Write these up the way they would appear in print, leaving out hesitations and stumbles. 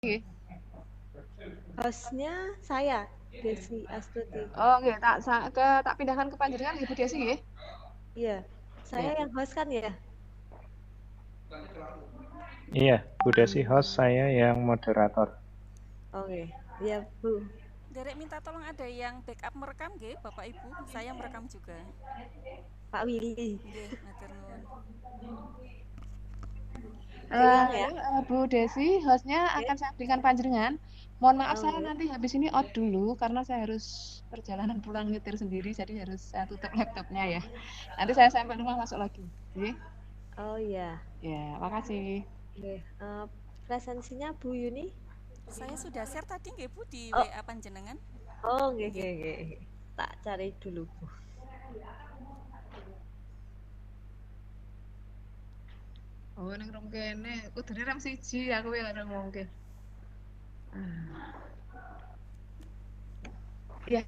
nggih? Hostnya saya, Desi Astuti. Oh nggih, tak pindahkan ke panjenengan nggih Bu Desi nggih. Iya, saya Ya. yang host kan ya? Iya, Bu Desi host, saya yang moderator. Oke, iya Bu. Derek minta tolong ada yang backup merekam nggih, Bapak Ibu. Saya merekam juga. Pak Willy. Nggih, matur nuwun. Diulang ya? Halo Bu Desi, hostnya Oke. akan saya berikan panjenengan. Mohon maaf saya Oke. nanti habis ini out dulu karena saya harus perjalanan pulang nyetir sendiri, jadi harus saya tutup laptopnya ya. Nanti saya sampai rumah masuk lagi. Oke? Oh iya. Ya, makasih. Oke. Presensinya Bu Yuni? Saya sudah share tadi nggih Bu di Oh. WA panjenengan. Oh, nggih. Tak cari dulu Bu. Oh, ning room kene, kudune ram 1 aku ya ora ngomongke. Ya.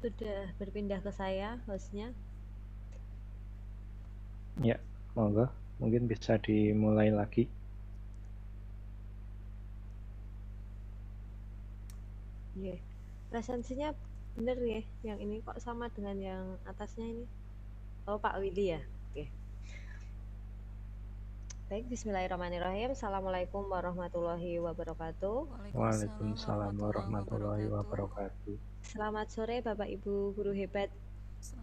Sudah berpindah ke saya hostnya. Ya, monggo. Mungkin bisa dimulai lagi. Iya. Presensinya bener ya, yang ini kok sama dengan yang atasnya ini? Oh, Pak Willy ya? Oke. Baik, bismillahirrahmanirrahim. Assalamualaikum warahmatullahi wabarakatuh. Waalaikumsalam warahmatullahi wabarakatuh. Selamat sore Bapak Ibu guru hebat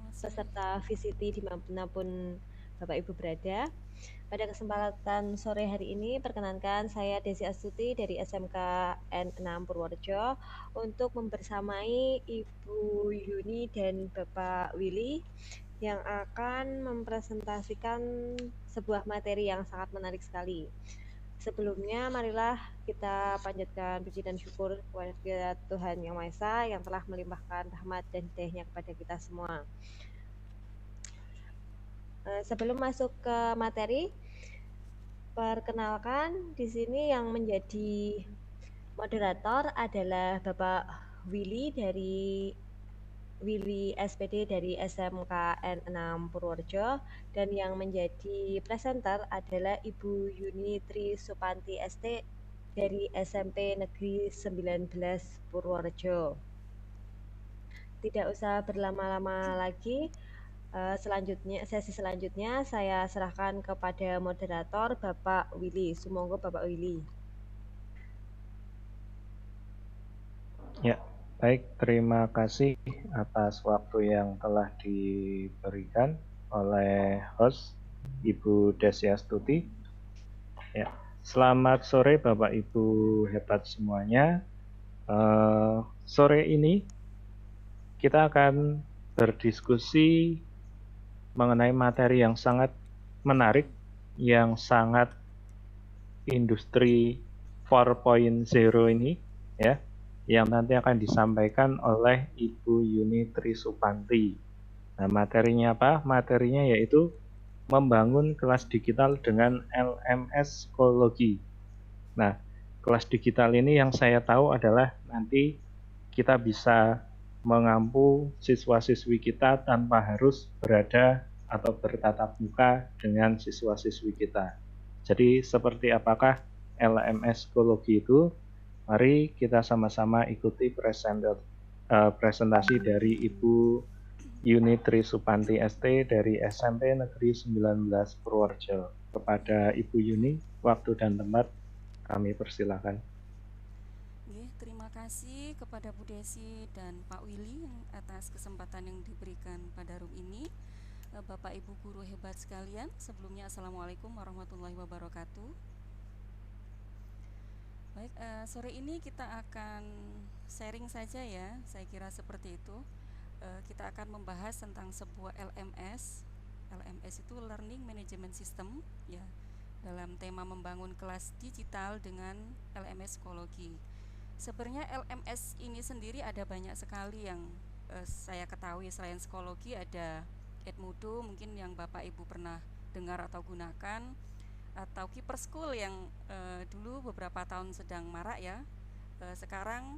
peserta VCT dimanapun Bapak Ibu berada. Pada kesempatan sore hari ini, perkenankan saya Desi Astuti dari SMK N6 Purworejo untuk membersamai Ibu Yuni dan Bapak Willy yang akan mempresentasikan sebuah materi yang sangat menarik sekali. Sebelumnya, marilah kita panjatkan puji dan syukur kepada Tuhan Yang Maha Esa yang telah melimpahkan rahmat dan hidayahnya kepada kita semua. Sebelum masuk ke materi, perkenalkan di sini yang menjadi moderator adalah Bapak Willy SPD dari SMKN 6 Purworejo, dan yang menjadi presenter adalah Ibu Yuni Tri Supanti ST dari SMP Negeri 19 Purworejo. Tidak usah berlama-lama lagi, sesi selanjutnya saya serahkan kepada moderator Bapak Willy. Sumangga Bapak Willy. Ya, baik, terima kasih atas waktu yang telah diberikan oleh host Ibu Desi Astuti. Ya, selamat sore Bapak Ibu hebat semuanya. Sore ini kita akan berdiskusi mengenai materi yang sangat menarik, yang sangat industri 4.0 ini, ya, yang nanti akan disampaikan oleh Ibu Yuni Tri Supanti. Nah, materinya apa? Materinya yaitu membangun kelas digital dengan LMS Psikologi. Nah, kelas digital ini yang saya tahu adalah nanti kita bisa mengampu siswa-siswi kita tanpa harus berada atau bertatap muka dengan siswa-siswi kita. Jadi seperti apakah LMS Psikologi itu? Mari kita sama-sama ikuti presentasi dari Ibu Yuni Tri Supanti ST dari SMP Negeri 19 Purworejo. Kepada Ibu Yuni, waktu dan tempat kami persilakan. Terima kasih kepada Bu Desi dan Pak Willy atas kesempatan yang diberikan pada room ini. Bapak Ibu guru hebat sekalian, sebelumnya Assalamualaikum warahmatullahi wabarakatuh. Baik, sore ini kita akan sharing saja ya, saya kira seperti itu. Kita akan membahas tentang sebuah LMS LMS itu Learning Management System, ya, dalam tema membangun kelas digital dengan LMS psikologi. Sebenarnya LMS ini sendiri ada banyak sekali yang saya ketahui. Selain psikologi ada Edmodo, mungkin yang Bapak Ibu pernah dengar atau gunakan, atau Keeper School yang dulu beberapa tahun sedang marak ya. Sekarang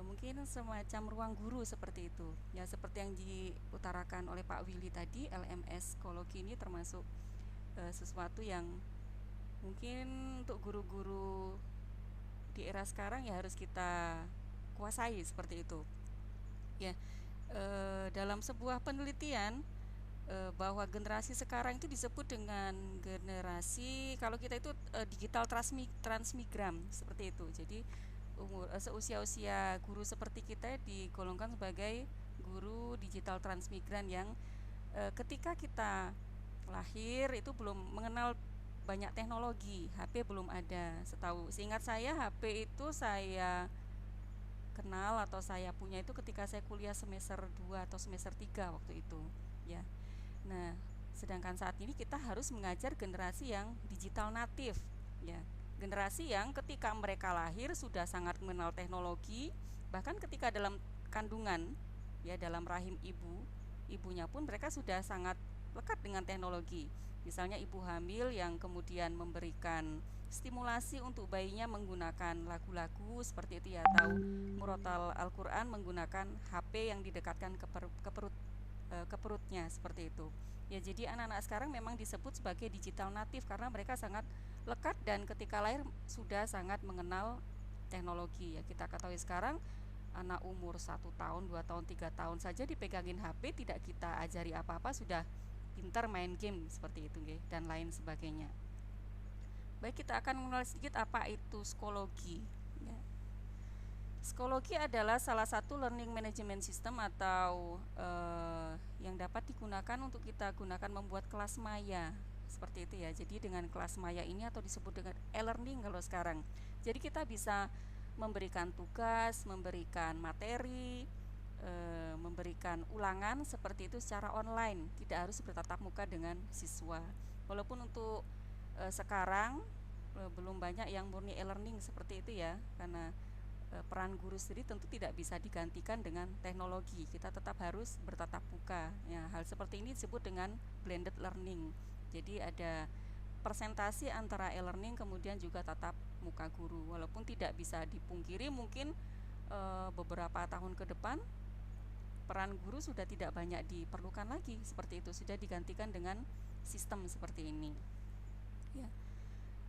mungkin semacam ruang guru seperti itu ya, seperti yang diutarakan oleh Pak Willy tadi. LMS psikologi ini termasuk sesuatu yang mungkin untuk guru-guru di era sekarang ya harus kita kuasai seperti itu ya. Dalam sebuah penelitian bahwa generasi sekarang itu disebut dengan generasi, kalau kita itu digital transmigran seperti itu. Jadi seusia-usia guru seperti kita digolongkan sebagai guru digital transmigran yang ketika kita lahir itu belum mengenal banyak teknologi, HP belum ada. Seingat saya HP itu saya kenal atau saya punya itu ketika saya kuliah semester 2 atau semester 3 waktu itu ya. Nah, sedangkan saat ini kita harus mengajar generasi yang digital natif ya. Generasi yang ketika mereka lahir sudah sangat mengenal teknologi, bahkan ketika dalam kandungan ya, dalam rahim ibunya pun mereka sudah sangat lekat dengan teknologi. Misalnya ibu hamil yang kemudian memberikan stimulasi untuk bayinya menggunakan lagu-lagu seperti itu ya, atau murotal Al-Quran menggunakan HP yang didekatkan ke perutnya seperti itu ya. Jadi anak-anak sekarang memang disebut sebagai digital natif karena mereka sangat lekat dan ketika lahir sudah sangat mengenal teknologi ya. Kita ketahui sekarang anak umur 1 tahun, 2 tahun, 3 tahun saja dipegangin HP, tidak kita ajari apa-apa sudah pintar main game seperti itu dan lain sebagainya. Baik, kita akan mengenal sedikit apa itu psikologi ya. Psikologi adalah salah satu learning management system atau yang dapat digunakan untuk kita gunakan membuat kelas maya seperti itu ya. Jadi dengan kelas maya ini atau disebut dengan e-learning kalau sekarang, jadi kita bisa memberikan tugas, memberikan materi, memberikan ulangan seperti itu secara online, tidak harus bertatap muka dengan siswa. Walaupun untuk sekarang belum banyak yang murni e-learning seperti itu ya, karena peran guru sendiri tentu tidak bisa digantikan dengan teknologi. Kita tetap harus bertatap muka ya. Hal seperti ini disebut dengan blended learning. Jadi ada presentasi antara e-learning kemudian juga tatap muka guru. Walaupun tidak bisa dipungkiri mungkin beberapa tahun ke depan peran guru sudah tidak banyak diperlukan lagi seperti itu, sudah digantikan dengan sistem seperti ini ya.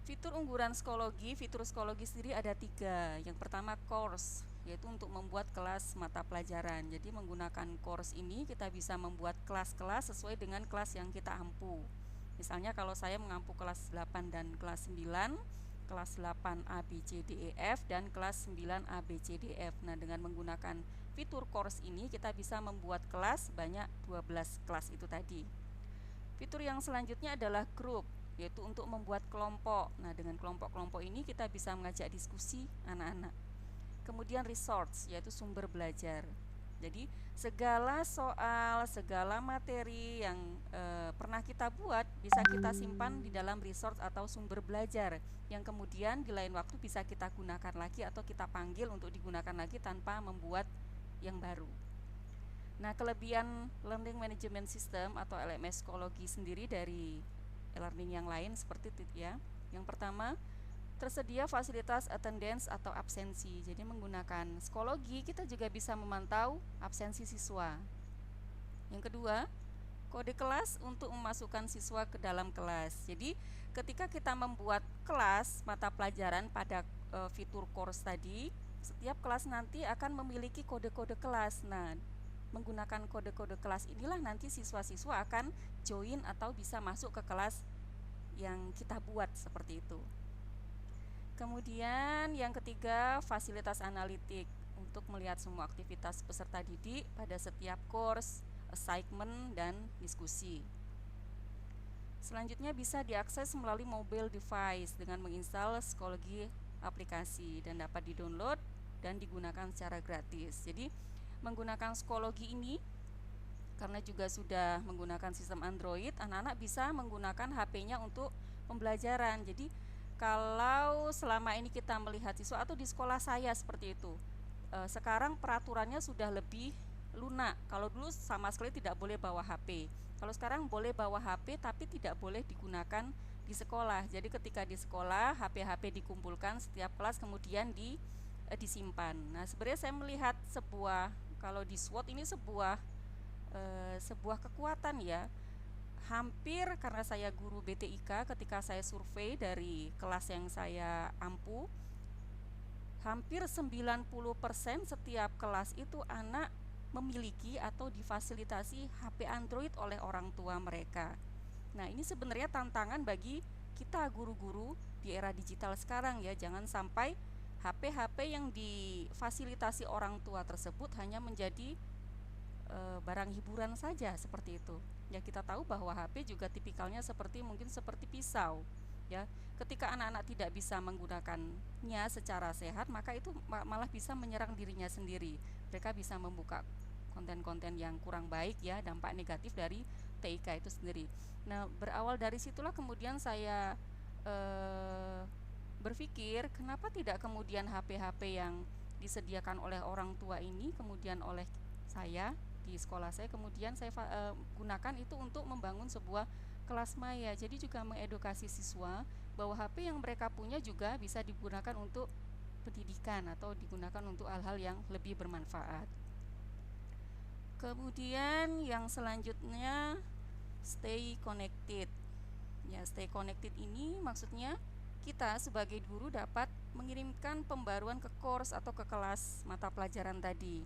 Fitur unggulan psikologi, fitur psikologi sendiri ada 3. Yang pertama course, yaitu untuk membuat kelas mata pelajaran. Jadi menggunakan course ini kita bisa membuat kelas-kelas sesuai dengan kelas yang kita ampu. Misalnya kalau saya mengampu kelas 8 dan kelas 9, kelas 8 A, B, C, D, E, F dan kelas 9 A, B, C, D, F. Nah, dengan menggunakan fitur course ini kita bisa membuat kelas banyak 12 kelas itu tadi. Fitur yang selanjutnya adalah group, yaitu untuk membuat kelompok. Nah, dengan kelompok-kelompok ini kita bisa mengajak diskusi anak-anak. Kemudian resource, yaitu sumber belajar. Jadi segala soal, segala materi yang pernah kita buat bisa kita simpan di dalam resource atau sumber belajar yang kemudian di lain waktu bisa kita gunakan lagi atau kita panggil untuk digunakan lagi tanpa membuat yang baru. Nah, kelebihan Learning Management System atau LMS psikologi sendiri dari e-learning yang lain seperti itu ya. Yang pertama, tersedia fasilitas attendance atau absensi. Jadi menggunakan psikologi kita juga bisa memantau absensi siswa. Yang kedua, kode kelas untuk memasukkan siswa ke dalam kelas. Jadi ketika kita membuat kelas mata pelajaran pada fitur course tadi, setiap kelas nanti akan memiliki kode-kode kelas. Nah, menggunakan kode-kode kelas inilah nanti siswa-siswa akan join atau bisa masuk ke kelas yang kita buat seperti itu. Kemudian yang ketiga, fasilitas analitik untuk melihat semua aktivitas peserta didik pada setiap course, assignment, dan diskusi. Selanjutnya bisa diakses melalui mobile device dengan menginstal psikologi aplikasi dan dapat di-download dan digunakan secara gratis. Jadi menggunakan psikologi ini karena juga sudah menggunakan sistem Android, anak-anak bisa menggunakan HP-nya untuk pembelajaran. Jadi kalau selama ini kita melihat siswa atau di sekolah saya seperti itu, sekarang peraturannya sudah lebih lunak. Kalau dulu sama sekali tidak boleh bawa HP. Kalau sekarang boleh bawa HP tapi tidak boleh digunakan di sekolah. Jadi ketika di sekolah HP-HP dikumpulkan setiap kelas kemudian disimpan. Nah, sebenarnya saya melihat kalau di SWOT ini sebuah kekuatan ya. Hampir, karena saya guru BTIK, ketika saya survei dari kelas yang saya ampu, hampir 90% setiap kelas itu anak memiliki atau difasilitasi HP Android oleh orang tua mereka. Nah, ini sebenarnya tantangan bagi kita guru-guru di era digital sekarang ya. Jangan sampai HP-HP yang difasilitasi orang tua tersebut hanya menjadi barang hiburan saja seperti itu. Ya, kita tahu bahwa HP juga tipikalnya mungkin seperti pisau. Ya, ketika anak-anak tidak bisa menggunakannya secara sehat, maka itu malah bisa menyerang dirinya sendiri. Mereka bisa membuka konten-konten yang kurang baik ya, dampak negatif dari TIK itu sendiri. Nah, berawal dari situlah kemudian saya berpikir, kenapa tidak kemudian HP-HP yang disediakan oleh orang tua ini kemudian oleh saya di sekolah saya kemudian saya gunakan itu untuk membangun sebuah kelas maya. Jadi juga mengedukasi siswa bahwa HP yang mereka punya juga bisa digunakan untuk pendidikan atau digunakan untuk hal-hal yang lebih bermanfaat. Kemudian yang selanjutnya stay connected. Ya, stay connected ini maksudnya kita sebagai guru dapat mengirimkan pembaruan ke course atau ke kelas mata pelajaran tadi,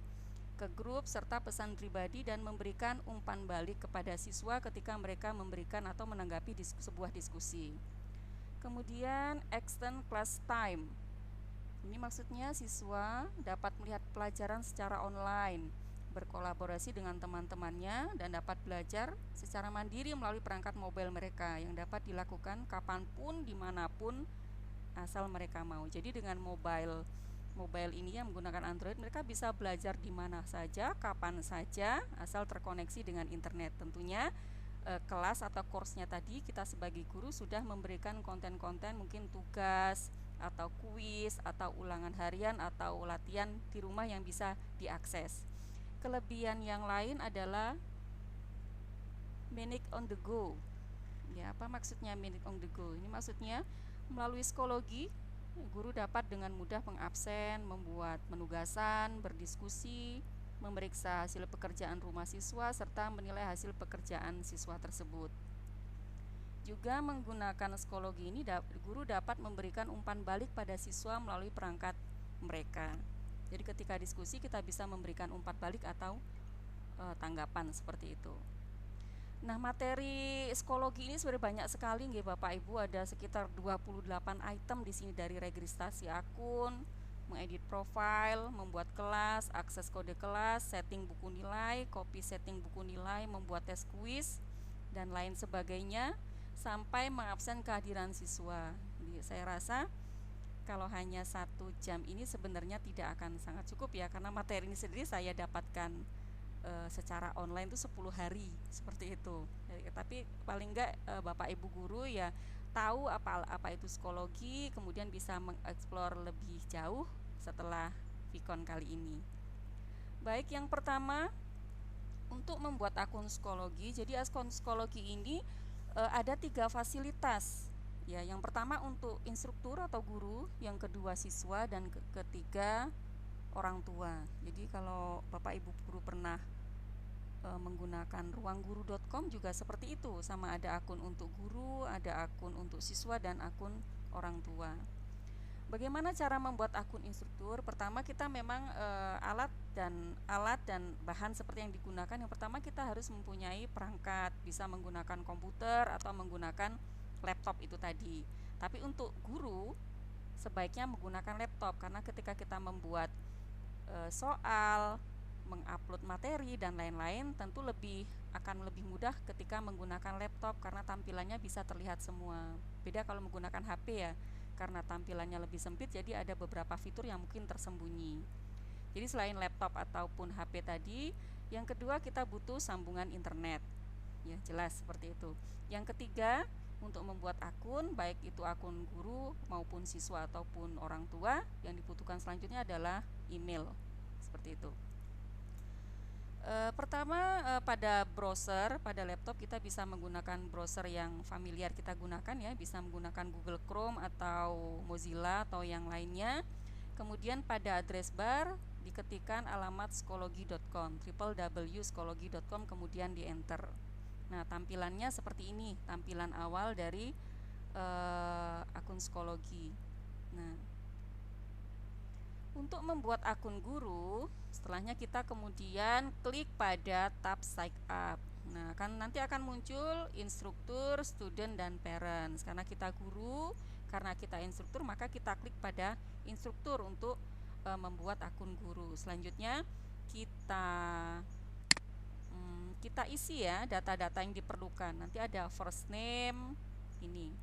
ke grup serta pesan pribadi, dan memberikan umpan balik kepada siswa ketika mereka memberikan atau menanggapi sebuah diskusi. Kemudian extend class time. Ini maksudnya siswa dapat melihat pelajaran secara online, berkolaborasi dengan teman-temannya, dan dapat belajar secara mandiri melalui perangkat mobile mereka yang dapat dilakukan kapanpun, dimanapun, asal mereka mau. Jadi dengan mobile ini yang menggunakan Android, mereka bisa belajar di mana saja, kapan saja, asal terkoneksi dengan internet. Tentunya kelas atau course-nya tadi kita sebagai guru sudah memberikan konten-konten, mungkin tugas atau kuis atau ulangan harian atau latihan di rumah yang bisa diakses. Kelebihan yang lain adalah manage on the go. Ya, apa maksudnya manage on the go? Ini maksudnya melalui psikologi, guru dapat dengan mudah mengabsen, membuat penugasan, berdiskusi, memeriksa hasil pekerjaan rumah siswa, serta menilai hasil pekerjaan siswa tersebut. Juga menggunakan psikologi ini, guru dapat memberikan umpan balik pada siswa melalui perangkat mereka. Jadi ketika diskusi kita bisa memberikan umpan balik atau tanggapan seperti itu. Nah, materi psikologi ini sebenarnya banyak sekali nggih Bapak Ibu, ada sekitar 28 item di sini, dari registrasi akun, mengedit profile, membuat kelas, akses kode kelas, setting buku nilai, copy setting buku nilai, membuat tes kuis dan lain sebagainya, sampai mengabsen kehadiran siswa. Jadi saya rasa kalau hanya 1 jam ini sebenarnya tidak akan sangat cukup ya, karena materi ini sendiri saya dapatkan secara online itu 10 hari seperti itu. Tapi paling enggak Bapak Ibu guru ya tahu apa itu psikologi, kemudian bisa mengeksplor lebih jauh setelah Vicon kali ini. Baik, yang pertama untuk membuat akun psikologi. Jadi akun psikologi ini ada 3 fasilitas. Ya, yang pertama untuk instruktur atau guru, yang kedua siswa, dan ketiga orang tua. Jadi kalau Bapak Ibu guru pernah menggunakan ruangguru.com juga seperti itu, sama ada akun untuk guru, ada akun untuk siswa, dan akun orang tua. Bagaimana cara membuat akun instruktur? Pertama kita memang alat dan bahan seperti yang digunakan. Yang pertama kita harus mempunyai perangkat, bisa menggunakan komputer atau menggunakan laptop itu tadi. Tapi untuk guru sebaiknya menggunakan laptop, karena ketika kita membuat soal, mengupload materi dan lain-lain, tentu akan lebih mudah ketika menggunakan laptop karena tampilannya bisa terlihat semua. Beda kalau menggunakan HP ya, karena tampilannya lebih sempit, jadi ada beberapa fitur yang mungkin tersembunyi. Jadi selain laptop ataupun HP tadi, yang kedua kita butuh sambungan internet. Ya, jelas seperti itu. Yang ketiga, untuk membuat akun, baik itu akun guru maupun siswa ataupun orang tua, yang dibutuhkan selanjutnya adalah email. Seperti itu. Pertama, pada browser, pada laptop kita bisa menggunakan browser yang familiar kita gunakan ya, bisa menggunakan Google Chrome atau Mozilla atau yang lainnya. Kemudian pada address bar diketikkan alamat psikologi.com, www.psikologi.com, kemudian di enter. Nah, tampilannya seperti ini, tampilan awal dari akun psikologi. Nah, untuk membuat akun guru, setelahnya kita kemudian klik pada tab sign up. Nah, nanti akan muncul instruktur, student, dan parents. Karena kita guru, karena kita instruktur, maka kita klik pada instruktur untuk membuat akun guru. Selanjutnya kita isi ya data-data yang diperlukan. Nanti ada first name, ini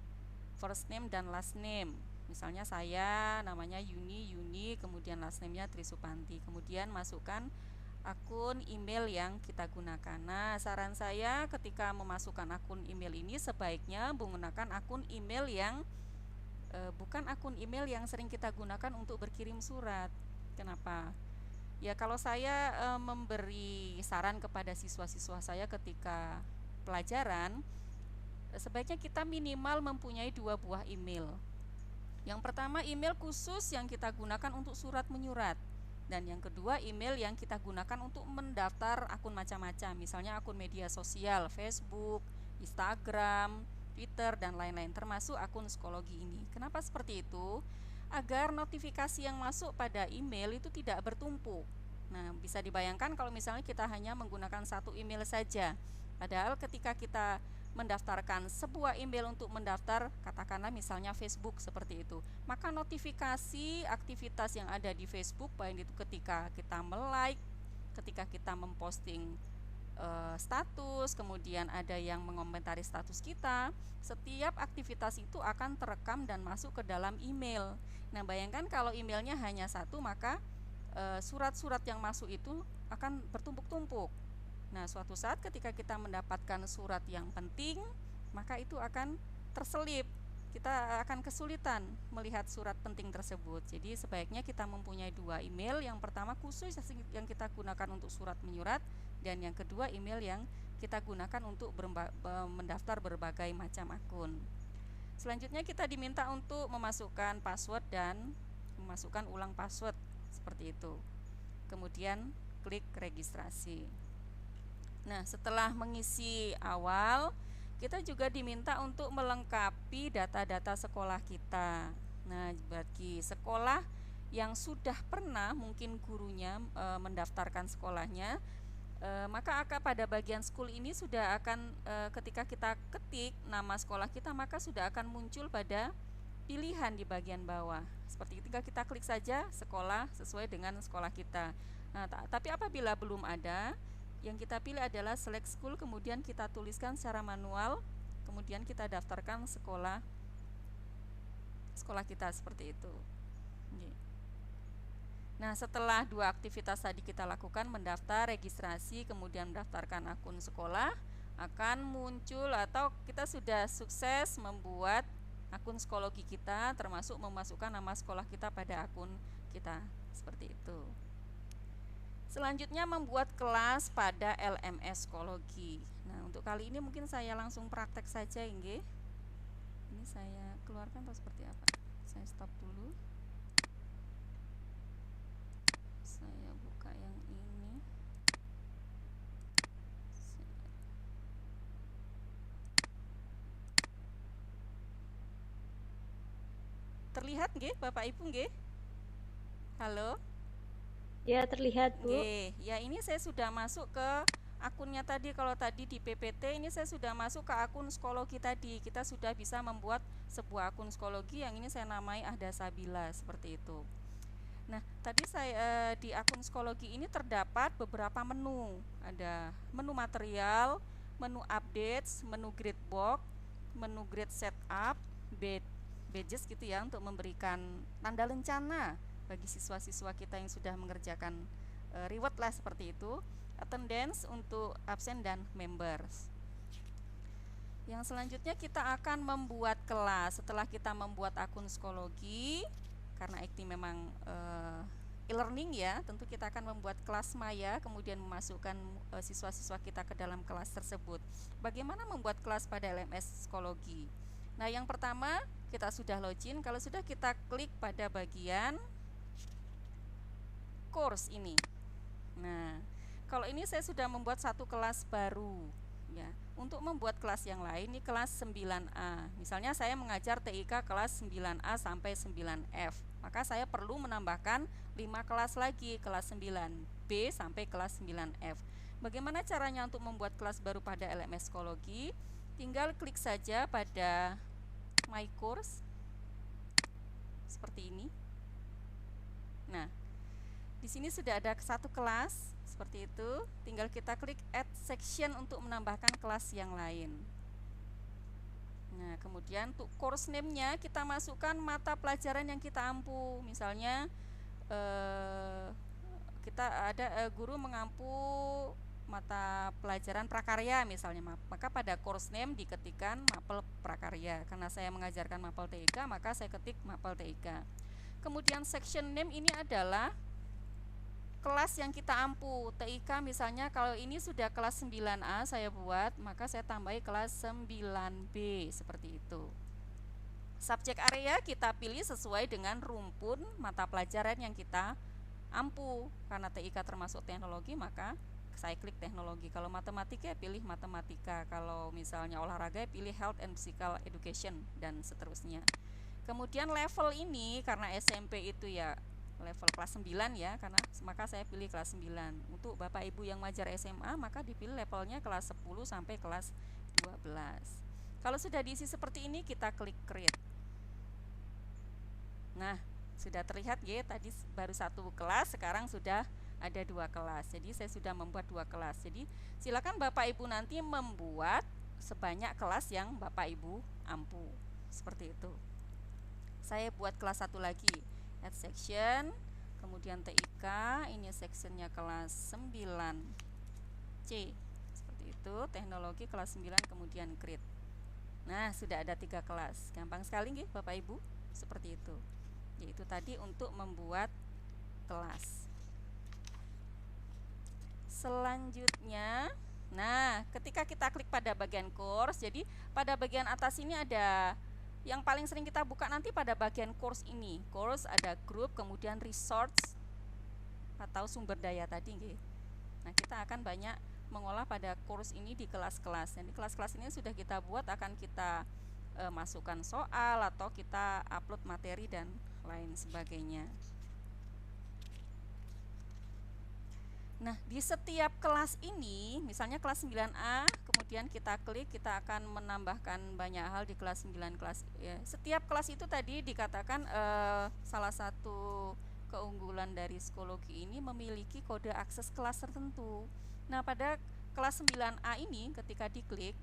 first name dan last name. Misalnya saya namanya Yuni, kemudian last name-nya Trisupanti. Kemudian masukkan akun email yang kita gunakan. Nah, saran saya ketika memasukkan akun email ini sebaiknya menggunakan akun email yang bukan akun email yang sering kita gunakan untuk berkirim surat. Kenapa? Ya, kalau saya memberi saran kepada siswa-siswa saya ketika pelajaran, sebaiknya kita minimal mempunyai 2 buah email. Yang pertama, email khusus yang kita gunakan untuk surat menyurat. Dan yang kedua, email yang kita gunakan untuk mendaftar akun macam-macam. Misalnya akun media sosial, Facebook, Instagram, Twitter, dan lain-lain, termasuk akun psikologi ini. Kenapa seperti itu? Agar notifikasi yang masuk pada email itu tidak bertumpuk. Nah, bisa dibayangkan kalau misalnya kita hanya menggunakan 1 email saja. Padahal ketika kita mendaftarkan sebuah email untuk mendaftar, katakanlah misalnya Facebook seperti itu, maka notifikasi aktivitas yang ada di Facebook, baik itu ketika kita melike, ketika kita memposting status, kemudian ada yang mengomentari status kita, setiap aktivitas itu akan terekam dan masuk ke dalam email. Nah, bayangkan kalau emailnya hanya 1, maka surat-surat yang masuk itu akan bertumpuk-tumpuk. Nah, suatu saat ketika kita mendapatkan surat yang penting, maka itu akan terselip. Kita akan kesulitan melihat surat penting tersebut. Jadi sebaiknya kita mempunyai 2 email. Yang pertama khusus yang kita gunakan untuk surat menyurat, dan yang kedua email yang kita gunakan untuk mendaftar berbagai macam akun. Selanjutnya kita diminta untuk memasukkan password dan memasukkan ulang password seperti itu. Kemudian klik registrasi. Nah, setelah mengisi awal, kita juga diminta untuk melengkapi data-data sekolah kita. Nah, bagi sekolah yang sudah pernah mungkin gurunya mendaftarkan sekolahnya, maka pada bagian school ini sudah akan ketika kita ketik nama sekolah kita, maka sudah akan muncul pada pilihan di bagian bawah. Seperti itu, tinggal kita klik saja sekolah sesuai dengan sekolah kita. Nah, tapi apabila belum ada, yang kita pilih adalah select school, kemudian kita tuliskan secara manual, kemudian kita daftarkan sekolah kita seperti itu. Nah, setelah 2 aktivitas tadi kita lakukan, mendaftar, registrasi, kemudian mendaftarkan akun sekolah, akan muncul atau kita sudah sukses membuat akun psikologi kita, termasuk memasukkan nama sekolah kita pada akun kita seperti itu. Selanjutnya membuat kelas pada LMS psikologi. Nah, untuk kali ini mungkin saya langsung praktek saja, nggih. Ini saya keluarkan atau seperti apa? Saya stop dulu. Saya buka yang ini. Terlihat nggih Bapak Ibu nggih? Halo? Ya, terlihat, Bu. Nggih, ya ini saya sudah masuk ke akunnya tadi. Kalau tadi di PPT, ini saya sudah masuk ke akun psikologi tadi. Kita sudah bisa membuat sebuah akun psikologi yang ini saya namai Ahda Sabila seperti itu. Nah, tadi saya di akun psikologi ini terdapat beberapa menu. Ada menu material, menu updates, menu grid box, menu grid setup, badges gitu ya, untuk memberikan tanda lencana bagi siswa-siswa kita yang sudah mengerjakan reward lah seperti itu. Attendance untuk absen dan members. Yang selanjutnya kita akan membuat kelas. Setelah kita membuat akun psikologi, karena IKTI memang e-learning ya, tentu kita akan membuat kelas maya, kemudian memasukkan siswa-siswa kita ke dalam kelas tersebut. Bagaimana membuat kelas pada LMS psikologi? Nah, yang pertama kita sudah login. Kalau sudah, kita klik pada bagian course ini. Nah, kalau ini saya sudah membuat satu kelas baru ya. Untuk membuat kelas yang lain, ini kelas 9A. Misalnya saya mengajar TIK kelas 9A sampai 9F. Maka saya perlu menambahkan 5 kelas lagi, kelas 9B sampai kelas 9F. Bagaimana caranya untuk membuat kelas baru pada LMS psikologi? Tinggal klik saja pada My Course seperti ini. Nah, di sini sudah ada satu kelas seperti itu. Tinggal kita klik Add Section untuk menambahkan kelas yang lain. Nah, kemudian untuk course name-nya kita masukkan mata pelajaran yang kita ampu. Misalnya kita ada guru mengampu mata pelajaran prakarya misalnya, maka pada course name diketikkan mapel prakarya. Karena saya mengajarkan mapel TIK, maka saya ketik mapel TIK. Kemudian section name ini adalah kelas yang kita ampu. TIK misalnya kalau ini sudah kelas 9A saya buat, maka saya tambahi kelas 9B seperti itu. Subjek area kita pilih sesuai dengan rumpun mata pelajaran yang kita ampu. Karena TIK termasuk teknologi, maka saya klik teknologi. Kalau matematika pilih matematika. Kalau misalnya olahraga pilih health and physical education dan seterusnya. Kemudian level ini karena SMP itu ya level kelas 9 ya, karena maka saya pilih kelas 9. Untuk Bapak Ibu yang mengajar SMA, maka dipilih levelnya kelas 10 sampai kelas 12. Kalau sudah diisi seperti ini, kita klik create. Nah, sudah terlihat ya, tadi baru satu kelas, sekarang sudah ada 2 kelas. Jadi saya sudah membuat 2 kelas. Jadi silakan Bapak Ibu nanti membuat sebanyak kelas yang Bapak Ibu ampu. Seperti itu. Saya buat kelas satu lagi. Add section, kemudian TIK, ini sectionnya kelas 9C seperti itu, teknologi kelas 9, kemudian create. Nah, sudah ada 3 kelas. Gampang sekali nggih Bapak Ibu, seperti itu. Yaitu tadi untuk membuat kelas. Selanjutnya, nah ketika kita klik pada bagian course, jadi pada bagian atas ini ada yang paling sering kita buka nanti pada bagian course ini. Course ada group, kemudian resource atau sumber daya tadi nggih. Nah, kita akan banyak mengolah pada course ini di kelas-kelas. Jadi kelas-kelas ini sudah kita buat, akan kita masukkan soal atau kita upload materi dan lain sebagainya. Nah, di setiap kelas ini, misalnya kelas 9A, kemudian kita klik, kita akan menambahkan banyak hal di kelas 9 kelas ya. Setiap kelas itu tadi dikatakan salah satu keunggulan dari psikologi ini memiliki kode akses kelas tertentu. Nah, pada kelas 9A ini ketika diklik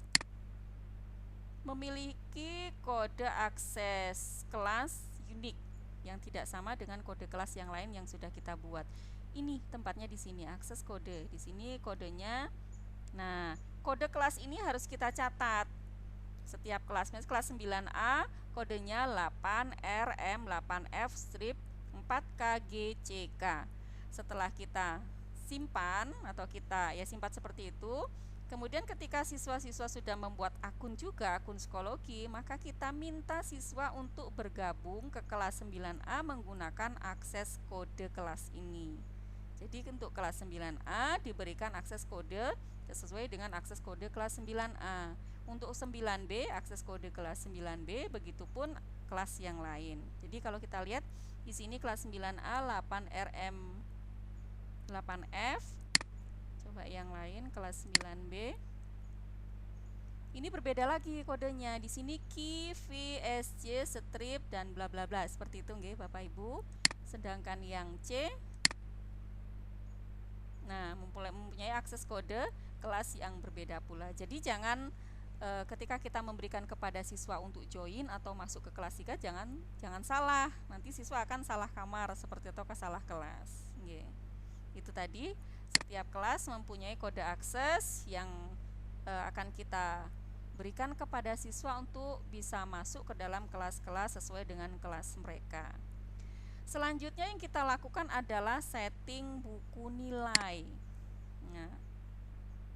memiliki kode akses kelas unik yang tidak sama dengan kode kelas yang lain yang sudah kita buat. Ini tempatnya di sini, akses kode. Di sini kodenya. Nah, kode kelas ini harus kita catat. Setiap kelas, misalnya kelas 9A, kodenya 8RM8F-4KGCK. Setelah kita simpan atau kita ya simpan seperti itu, kemudian ketika siswa-siswa sudah membuat akun juga, akun psikologi, maka kita minta siswa untuk bergabung ke kelas 9A menggunakan akses kode kelas ini. Jadi untuk kelas 9A diberikan akses kode sesuai dengan akses kode kelas 9A. Untuk 9B akses kode kelas 9B, begitupun kelas yang lain. Jadi kalau kita lihat di sini kelas 9A 8RM8F. Coba yang lain kelas 9B. Ini berbeda lagi kodenya. Di sini key, VSJ, strip dan bla bla bla. Seperti itu nggih Bapak Ibu. Sedangkan yang C mempunyai akses kode kelas yang berbeda pula. Jadi jangan ketika kita memberikan kepada siswa untuk join atau masuk ke kelas 3 jangan salah, nanti siswa akan salah kamar seperti itu, salah kelas. Itu tadi, setiap kelas mempunyai kode akses yang akan kita berikan kepada siswa untuk bisa masuk ke dalam kelas-kelas sesuai dengan kelas mereka. Selanjutnya yang kita lakukan adalah setting buku nilai. Nah,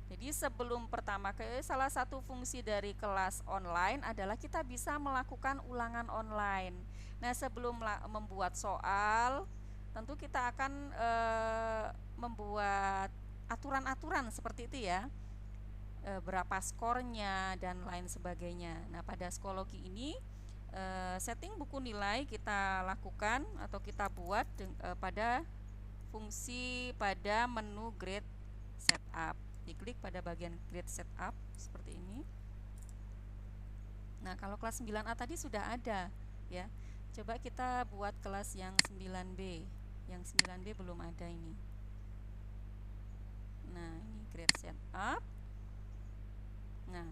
jadi sebelum pertama salah satu fungsi dari kelas online adalah kita bisa melakukan ulangan online. Nah, sebelum membuat soal, tentu kita akan membuat aturan-aturan seperti itu ya, berapa skornya dan lain sebagainya. Nah, pada psikologi ini setting buku nilai kita lakukan atau kita buat pada fungsi pada menu grade setup. Diklik pada bagian grade setup seperti ini. Nah, kalau kelas 9A tadi sudah ada ya. Coba kita buat kelas yang 9B. Yang 9B belum ada ini. Nah, ini grade setup. Nah,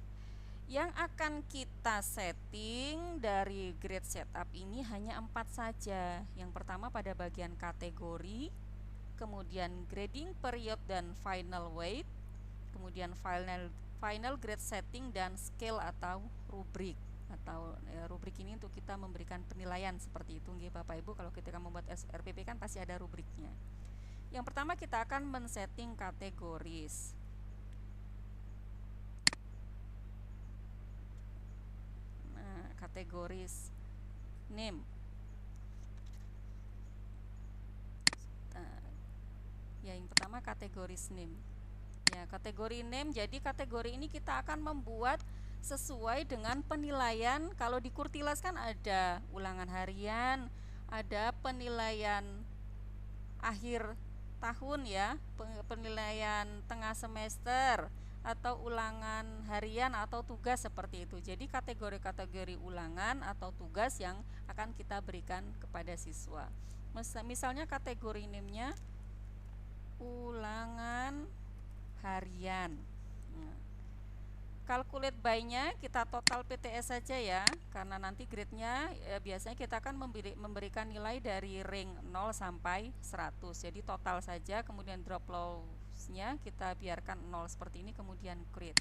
yang akan kita setting dari grade setup ini hanya 4 saja. Yang pertama pada bagian kategori, kemudian grading period dan final weight, kemudian final grade setting dan scale atau rubrik. Atau rubrik ini untuk kita memberikan penilaian seperti itu nggih Bapak Ibu. Kalau kita membuat RPP kan pasti ada rubriknya. Yang pertama kita akan men-setting kategoris. Nah, kategoris name. Ya, yang pertama kategoris name. Ya, kategori name. Jadi kategori ini kita akan membuat sesuai dengan penilaian. Kalau di Kurtilas kan ada ulangan harian, ada penilaian akhir tahun ya, penilaian tengah semester, atau ulangan harian atau tugas seperti itu. Jadi kategori-kategori ulangan atau tugas yang akan kita berikan kepada siswa. Misalnya kategori name-nya ulangan harian. Nah, calculate by-nya kita total PTS saja ya, karena nanti grade-nya biasanya kita akan memberikan nilai dari ring 0 sampai 100. Jadi total saja, kemudian drop loss-nya kita biarkan 0 seperti ini, kemudian create.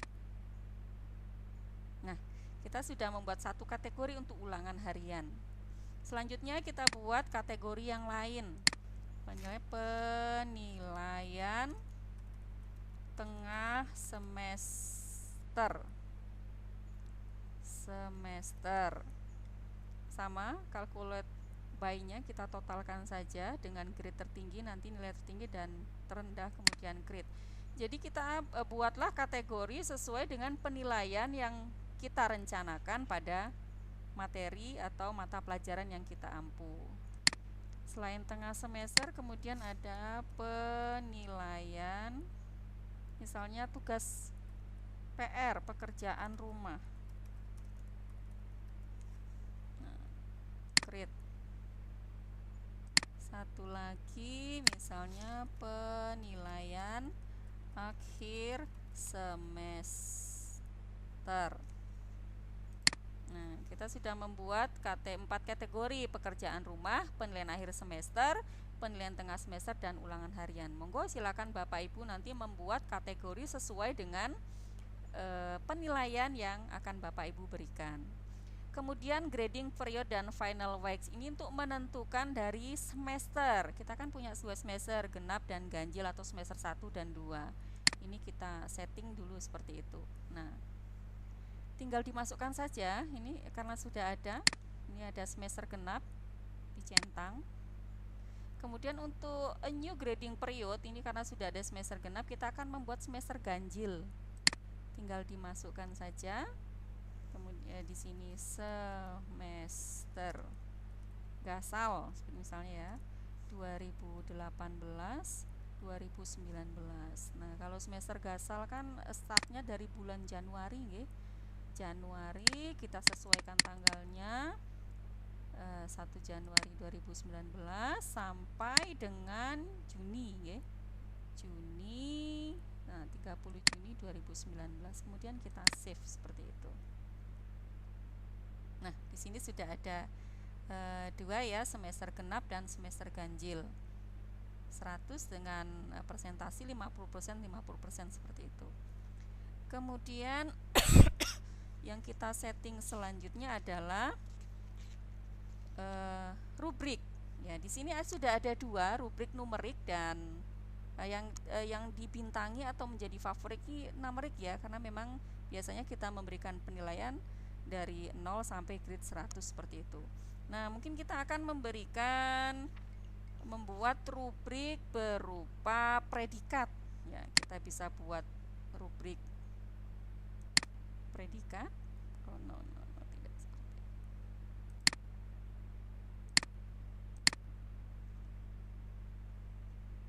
Nah, kita sudah membuat satu kategori untuk ulangan harian. Selanjutnya kita buat kategori yang lain. Penilaian tengah semester. Sama, calculate by-nya kita totalkan saja dengan grade tertinggi, nanti nilai tertinggi dan terendah, kemudian grade. Jadi kita buatlah kategori sesuai dengan penilaian yang kita rencanakan pada materi atau mata pelajaran yang kita ampu. Selain tengah semester, kemudian ada penilaian misalnya tugas PR, pekerjaan rumah. Nah, create. Satu lagi misalnya penilaian akhir semester. Nah, kita sudah membuat 4 kategori: pekerjaan rumah, penilaian akhir semester, penilaian tengah semester, dan ulangan harian. Monggo silakan Bapak Ibu nanti membuat kategori sesuai dengan penilaian yang akan Bapak Ibu berikan. Kemudian grading period dan final weights ini untuk menentukan dari semester. Kita kan punya 2 semester, genap dan ganjil atau semester 1 dan 2. Ini kita setting dulu seperti itu. Nah, tinggal dimasukkan saja ini karena sudah ada. Ini ada semester genap dicentang. Kemudian untuk a new grading period ini karena sudah ada semester genap, kita akan membuat semester ganjil. Tinggal dimasukkan saja. Kemudian di sini semester gasal seperti misalnya ya 2018 2019. Nah, kalau semester gasal kan startnya dari bulan Januari nggih. Januari kita sesuaikan tanggalnya 1 Januari 2019 sampai dengan Juni nggih. Juni Nah, 30 Juni 2019. Kemudian kita save seperti itu. Nah, di sini sudah ada dua ya, semester genap dan semester ganjil. 100 dengan presentasi 50%, 50% seperti itu. Kemudian yang kita setting selanjutnya adalah rubrik. Ya, di sini sudah ada dua, rubrik numerik dan yang dibintangi atau menjadi favorit ini numerik ya, karena memang biasanya kita memberikan penilaian dari 0 sampai grade 100 seperti itu. Nah, mungkin kita akan membuat rubrik berupa predikat. Ya, kita bisa buat rubrik predikat. Oh, no, tidak seperti itu.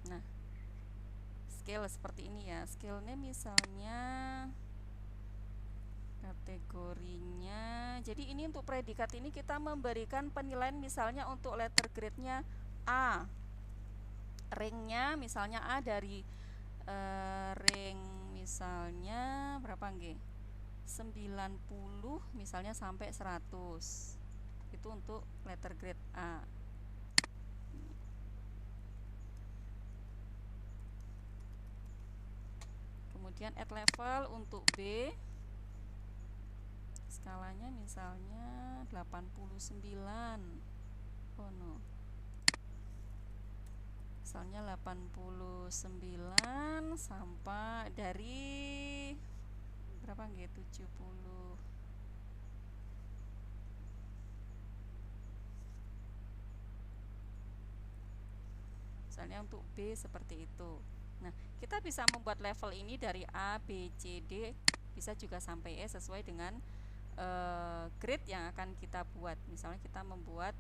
Nah, scale seperti ini ya. Scale-nya misalnya kategorinya. Jadi ini untuk predikat ini kita memberikan penilaian misalnya untuk letter grade-nya A. Ring-nya misalnya A dari ring misalnya berapa nggih? 90 misalnya sampai 100. Itu untuk letter grade A. Kemudian add level untuk B. Skalanya misalnya 89. Oh no. Misalnya 89 sampai dari berapa nggih? 70. Misalnya untuk B seperti itu. Nah, kita bisa membuat level ini dari A, B, C, D, bisa juga sampai E sesuai dengan grade yang akan kita buat. Misalnya kita membuat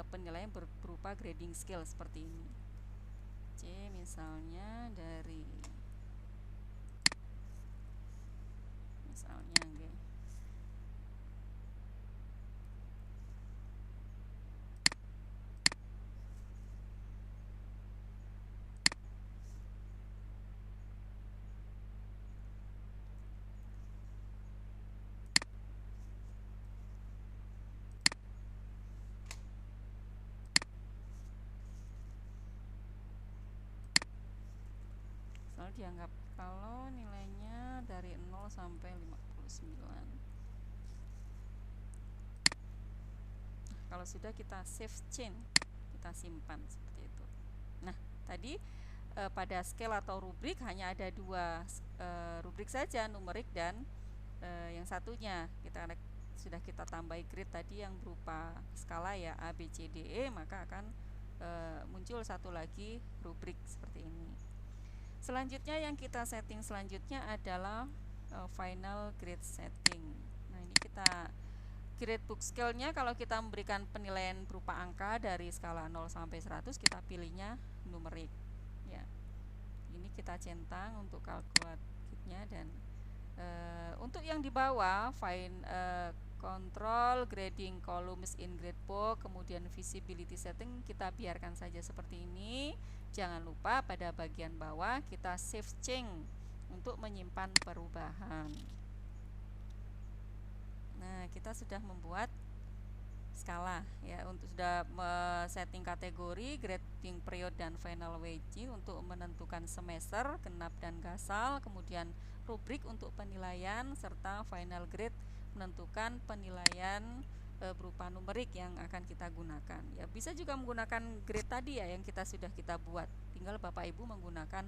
penilaian berupa grading scale seperti ini. C misalnya dari misalnya okay. Dianggap kalau nilainya dari 0 sampai 59. Kalau sudah kita save change, kita simpan seperti itu. Nah, tadi pada scale atau rubrik hanya ada dua rubrik saja, numerik dan yang satunya sudah kita tambahi grade tadi yang berupa skala ya A, B, C, D, E, maka akan muncul satu lagi rubrik seperti ini. Selanjutnya yang kita setting selanjutnya adalah final grade setting. Nah, ini kita grade book scale-nya kalau kita memberikan penilaian berupa angka dari skala 0 sampai 100, kita pilihnya numerik ya. Ini kita centang untuk kalkulatifnya dan untuk yang di bawah control grading columns in gradebook, kemudian visibility setting kita biarkan saja seperti ini. Jangan lupa pada bagian bawah kita save change untuk menyimpan perubahan. Nah, kita sudah membuat skala ya, untuk sudah setting kategori, grading period dan final wage untuk menentukan semester, genap dan gasal, kemudian rubrik untuk penilaian serta final grade menentukan penilaian berupa numerik yang akan kita gunakan. Ya, bisa juga menggunakan grade tadi ya yang sudah kita buat. Tinggal Bapak Ibu menggunakan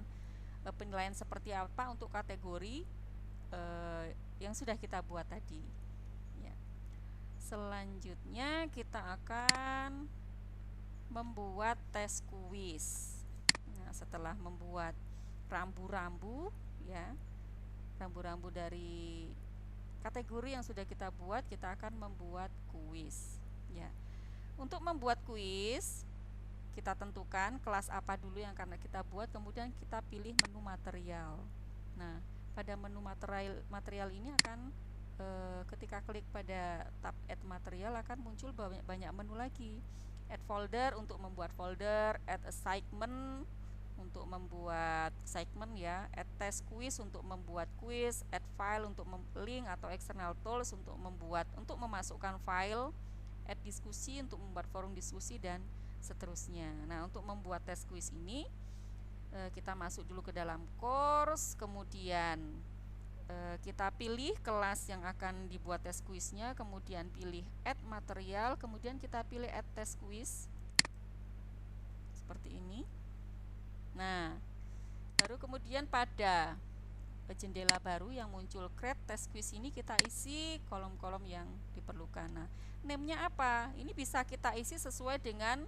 penilaian seperti apa untuk kategori yang sudah kita buat tadi. Ya. Selanjutnya kita akan membuat tes kuis. Nah, setelah membuat rambu-rambu ya, rambu-rambu dari kategori yang sudah kita buat, kita akan membuat kuis ya. Untuk membuat kuis kita tentukan kelas apa dulu yang akan kita buat, kemudian kita pilih menu material. Nah, pada menu material ini akan ketika klik pada tab add material akan muncul banyak menu lagi. Add folder untuk membuat folder, add assignment untuk membuat segmen ya, add test quiz untuk membuat quiz, add file untuk link atau external tools untuk memasukkan file, add diskusi untuk membuat forum diskusi dan seterusnya. Nah, untuk membuat tes quiz ini kita masuk dulu ke dalam course, kemudian kita pilih kelas yang akan dibuat tes quiznya, kemudian pilih add material, kemudian kita pilih add test quiz seperti ini. Nah, baru kemudian pada jendela baru yang muncul create test quiz ini kita isi kolom-kolom yang diperlukan. Nah, name-nya apa? Ini bisa kita isi sesuai dengan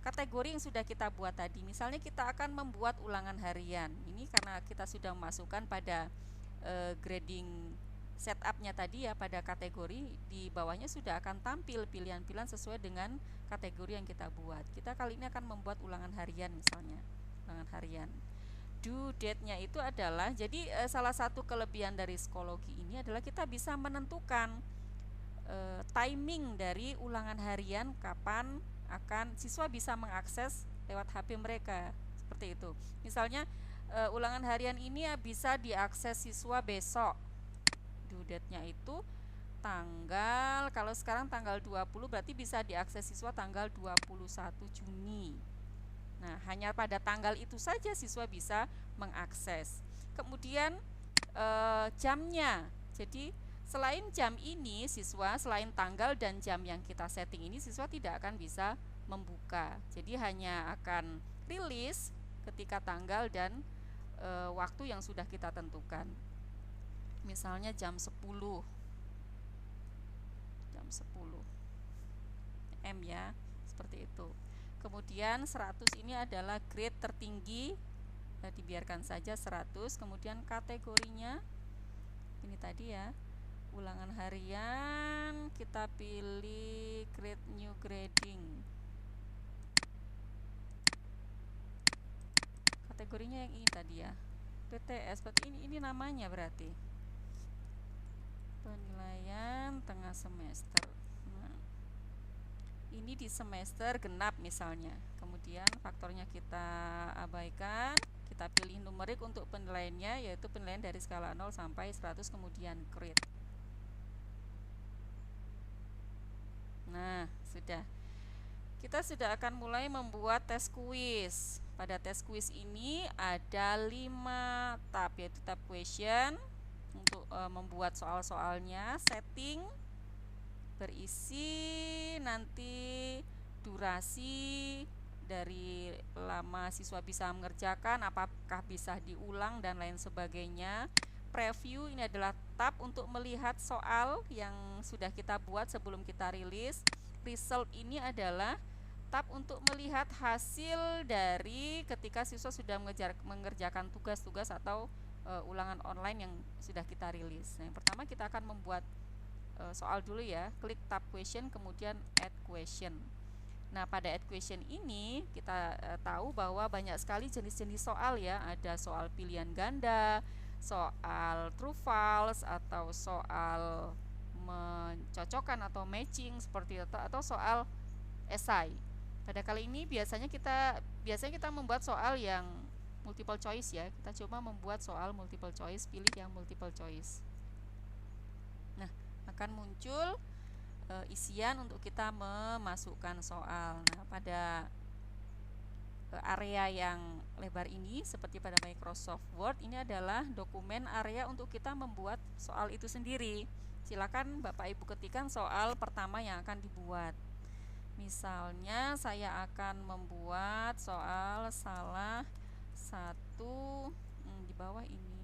kategori yang sudah kita buat tadi. Misalnya kita akan membuat ulangan harian. Ini karena kita sudah memasukkan pada grading setupnya tadi ya, pada kategori di bawahnya sudah akan tampil pilihan-pilihan sesuai dengan kategori yang kita buat. Kita kali ini akan membuat ulangan harian misalnya, ulangan harian. Due date-nya itu adalah, jadi salah satu kelebihan dari psikologi ini adalah kita bisa menentukan timing dari ulangan harian, kapan akan siswa bisa mengakses lewat HP mereka, seperti itu. Misalnya ulangan harian ini bisa diakses siswa besok, due date-nya itu tanggal, kalau sekarang tanggal 20 berarti bisa diakses siswa tanggal 21 Juni. Nah, hanya pada tanggal itu saja siswa bisa mengakses. Kemudian jamnya, jadi selain jam ini siswa, selain tanggal dan jam yang kita setting ini, siswa tidak akan bisa membuka. Jadi hanya akan rilis ketika tanggal dan waktu yang sudah kita tentukan. Misalnya jam 10 M ya, seperti itu. Kemudian 100 ini adalah grade tertinggi, dibiarkan saja 100. Kemudian kategorinya ini tadi ya, ulangan harian, kita pilih grade new grading. Kategorinya yang ini tadi ya, PTS, berarti ini namanya berarti penilaian tengah semester. Nah, ini di semester genap misalnya. Kemudian faktornya kita abaikan, kita pilih numerik untuk penilaiannya, yaitu penilaian dari skala 0 sampai 100, kemudian grade. Nah, sudah. Kita sudah akan mulai membuat tes kuis. Pada tes kuis ini ada 5 tab, yaitu tab question untuk membuat soal-soalnya, setting, berisi, nanti durasi dari lama siswa bisa mengerjakan, apakah bisa diulang dan lain sebagainya. Preview ini adalah tab untuk melihat soal yang sudah kita buat sebelum kita rilis. Result ini adalah tab untuk melihat hasil dari ketika siswa sudah mengerjakan tugas-tugas atau ulangan online yang sudah kita rilis. Nah, yang pertama kita akan membuat soal dulu ya. Klik tab question, kemudian add question. Nah, pada add question ini kita tahu bahwa banyak sekali jenis-jenis soal ya. Ada soal pilihan ganda, soal true false, atau soal mencocokkan atau matching seperti itu, atau soal esai. Pada kali ini biasanya kita membuat soal yang multiple choice ya. Kita coba membuat soal multiple choice, pilih yang multiple choice. Nah, akan muncul isian untuk kita memasukkan soal. Nah, pada area yang lebar ini seperti pada Microsoft Word, ini adalah dokumen area untuk kita membuat soal itu sendiri. Silakan Bapak Ibu ketikkan soal pertama yang akan dibuat. Misalnya saya akan membuat soal salah satu di bawah ini.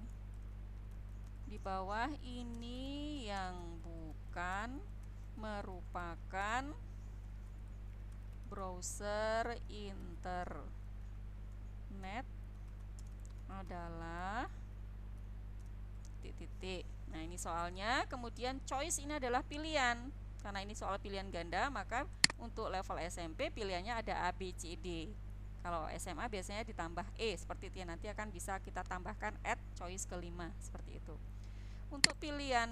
Di bawah ini yang bukan merupakan browser internet adalah titik-titik. Nah, ini soalnya. Kemudian choice ini adalah pilihan. Karena ini soal pilihan ganda, maka untuk level SMP pilihannya ada A, B, C, D. Kalau SMA biasanya ditambah E, seperti itu ya. Nanti akan bisa kita tambahkan add choice kelima, seperti itu. Untuk pilihan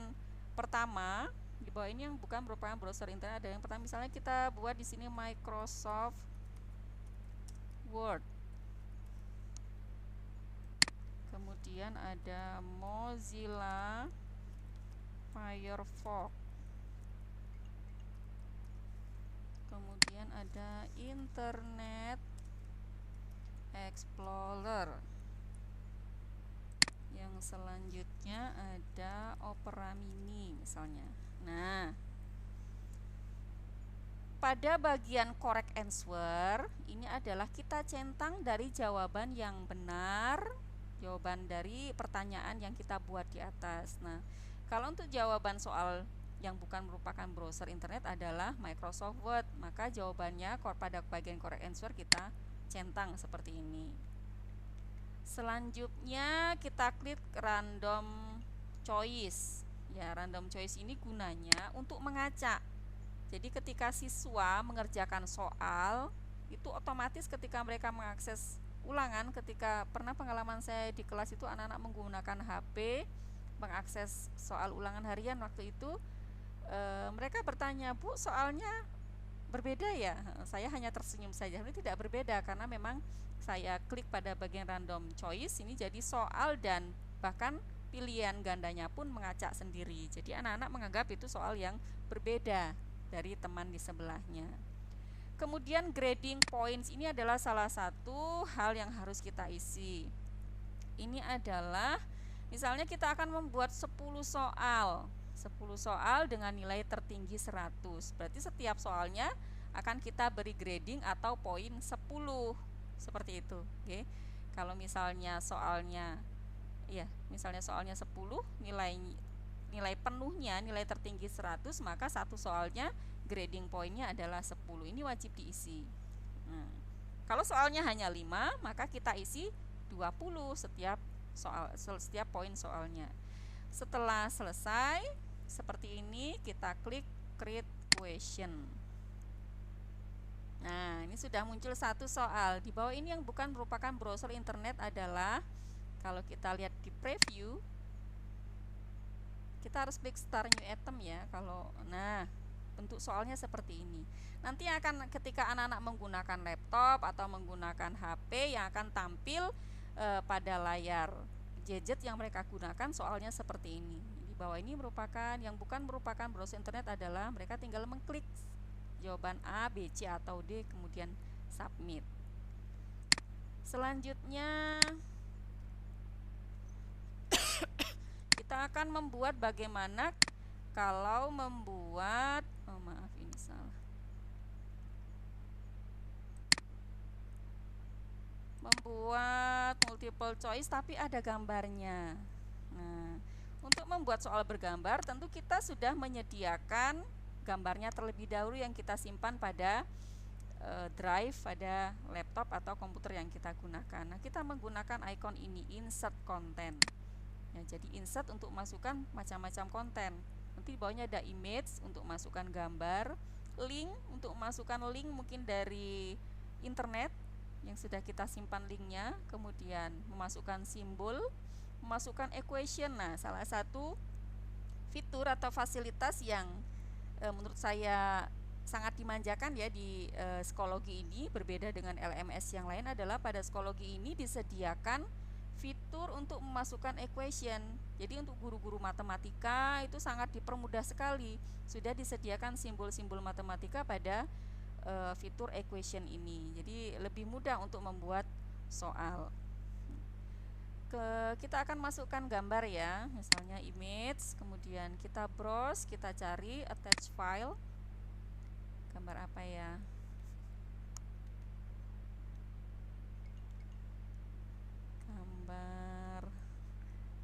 pertama, di bawah ini yang bukan merupakan browser internet, ada yang pertama, misalnya kita buat di sini Microsoft Word. kemudian ada Mozilla Firefox, kemudian ada Internet Explorer, yang selanjutnya ada Opera Mini misalnya. Nah, pada bagian correct answer ini adalah kita centang dari jawaban yang benar, jawaban dari pertanyaan yang kita buat di atas. Nah, kalau untuk jawaban soal yang bukan merupakan browser internet adalah Microsoft Word, maka jawabannya pada bagian correct answer kita centang seperti ini. Selanjutnya kita klik random choice. Ya, random choice ini gunanya untuk mengacak. Jadi ketika siswa mengerjakan soal, itu otomatis ketika mereka mengakses ulangan, ketika pernah pengalaman saya di kelas itu anak-anak menggunakan HP mengakses soal ulangan harian waktu itu, mereka bertanya, "Bu, soalnya berbeda ya?" Saya hanya tersenyum saja. Ini tidak berbeda karena memang saya klik pada bagian random choice, ini jadi soal dan bahkan pilihan gandanya pun mengacak sendiri. Jadi anak-anak menganggap itu soal yang berbeda dari teman di sebelahnya. Kemudian grading points ini adalah salah satu hal yang harus kita isi. Ini adalah misalnya kita akan membuat 10 soal dengan nilai tertinggi 100. Berarti setiap soalnya akan kita beri grading atau poin 10. Seperti itu, oke. Kalau misalnya soalnya 10, nilai penuhnya, nilai tertinggi 100, maka satu soalnya grading poinnya adalah 10. Ini wajib diisi. Nah, kalau soalnya hanya 5, maka kita isi 20 setiap poin soalnya. Setelah selesai seperti ini, kita klik create question. Nah, ini sudah muncul satu soal. Di bawah ini yang bukan merupakan browser internet adalah, kalau kita lihat di preview, kita harus klik start new item ya. Bentuk soalnya seperti ini. Nanti akan ketika anak-anak menggunakan laptop atau menggunakan HP yang akan tampil pada layar gadget yang mereka gunakan, soalnya seperti ini. Di bawah ini yang bukan merupakan browser internet adalah mereka tinggal mengklik jawaban A, B, C, atau D, kemudian submit. Selanjutnya kita akan membuat bagaimana kalau membuat membuat multiple choice tapi ada gambarnya. Nah, untuk membuat soal bergambar tentu kita sudah menyediakan gambarnya terlebih dahulu yang kita simpan pada drive pada laptop atau komputer yang kita gunakan. Nah, kita menggunakan icon ini, insert content. Ya, jadi insert untuk masukkan macam-macam konten. Nanti di bawahnya ada image untuk masukkan gambar, link untuk masukkan link mungkin dari internet yang sudah kita simpan linknya, kemudian memasukkan simbol, memasukkan equation. Nah, salah satu fitur atau fasilitas yang menurut saya sangat dimanjakan ya di psikologi ini, berbeda dengan LMS yang lain, adalah pada psikologi ini disediakan fitur untuk memasukkan equation. Jadi untuk guru-guru matematika itu sangat dipermudah sekali. Sudah disediakan simbol-simbol matematika pada fitur equation ini. Jadi lebih mudah untuk membuat soal. Kita akan masukkan gambar ya, misalnya image, kemudian kita browse, kita cari attach file. Gambar apa ya?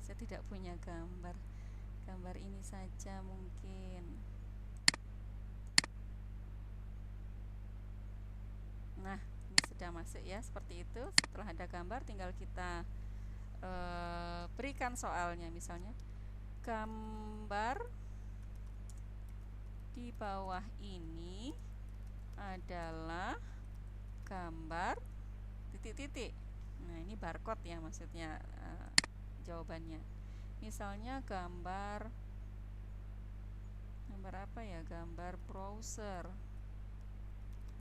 Saya tidak punya gambar ini saja mungkin. Nah, ini sudah masuk ya, seperti itu. Setelah ada gambar tinggal kita berikan soalnya, misalnya gambar di bawah ini adalah gambar titik-titik. Nah, ini barcode ya maksudnya jawabannya. Misalnya gambar apa ya? Gambar browser.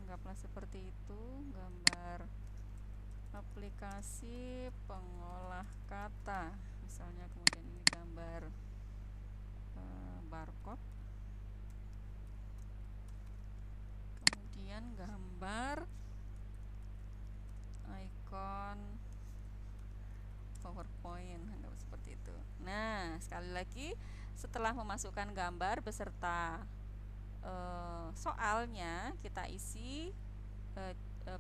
Anggaplah seperti itu, gambar aplikasi pengolah kata, misalnya, kemudian ini gambar barcode, kemudian gambar icon PowerPoint, seperti itu. Nah, sekali lagi, setelah memasukkan gambar beserta soalnya, kita isi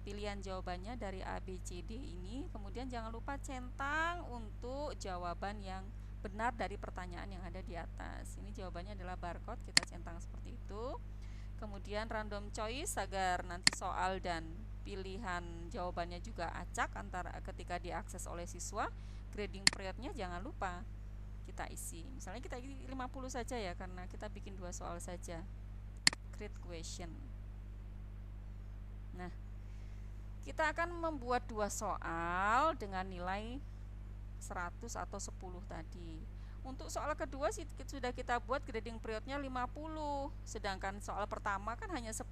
pilihan jawabannya dari A, B, C, D ini. Kemudian jangan lupa centang untuk jawaban yang benar dari pertanyaan yang ada di atas. Ini jawabannya adalah barcode, kita centang seperti itu. Kemudian random choice agar nanti soal dan pilihan jawabannya juga acak antara ketika diakses oleh siswa. Grading periodnya jangan lupa kita isi. Misalnya kita isi 50 saja ya, karena kita bikin 2 soal saja. Create question. Nah, kita akan membuat 2 soal dengan nilai 100 atau 10 tadi. Untuk soal kedua sudah kita buat grading periodnya 50, sedangkan soal pertama kan hanya 10,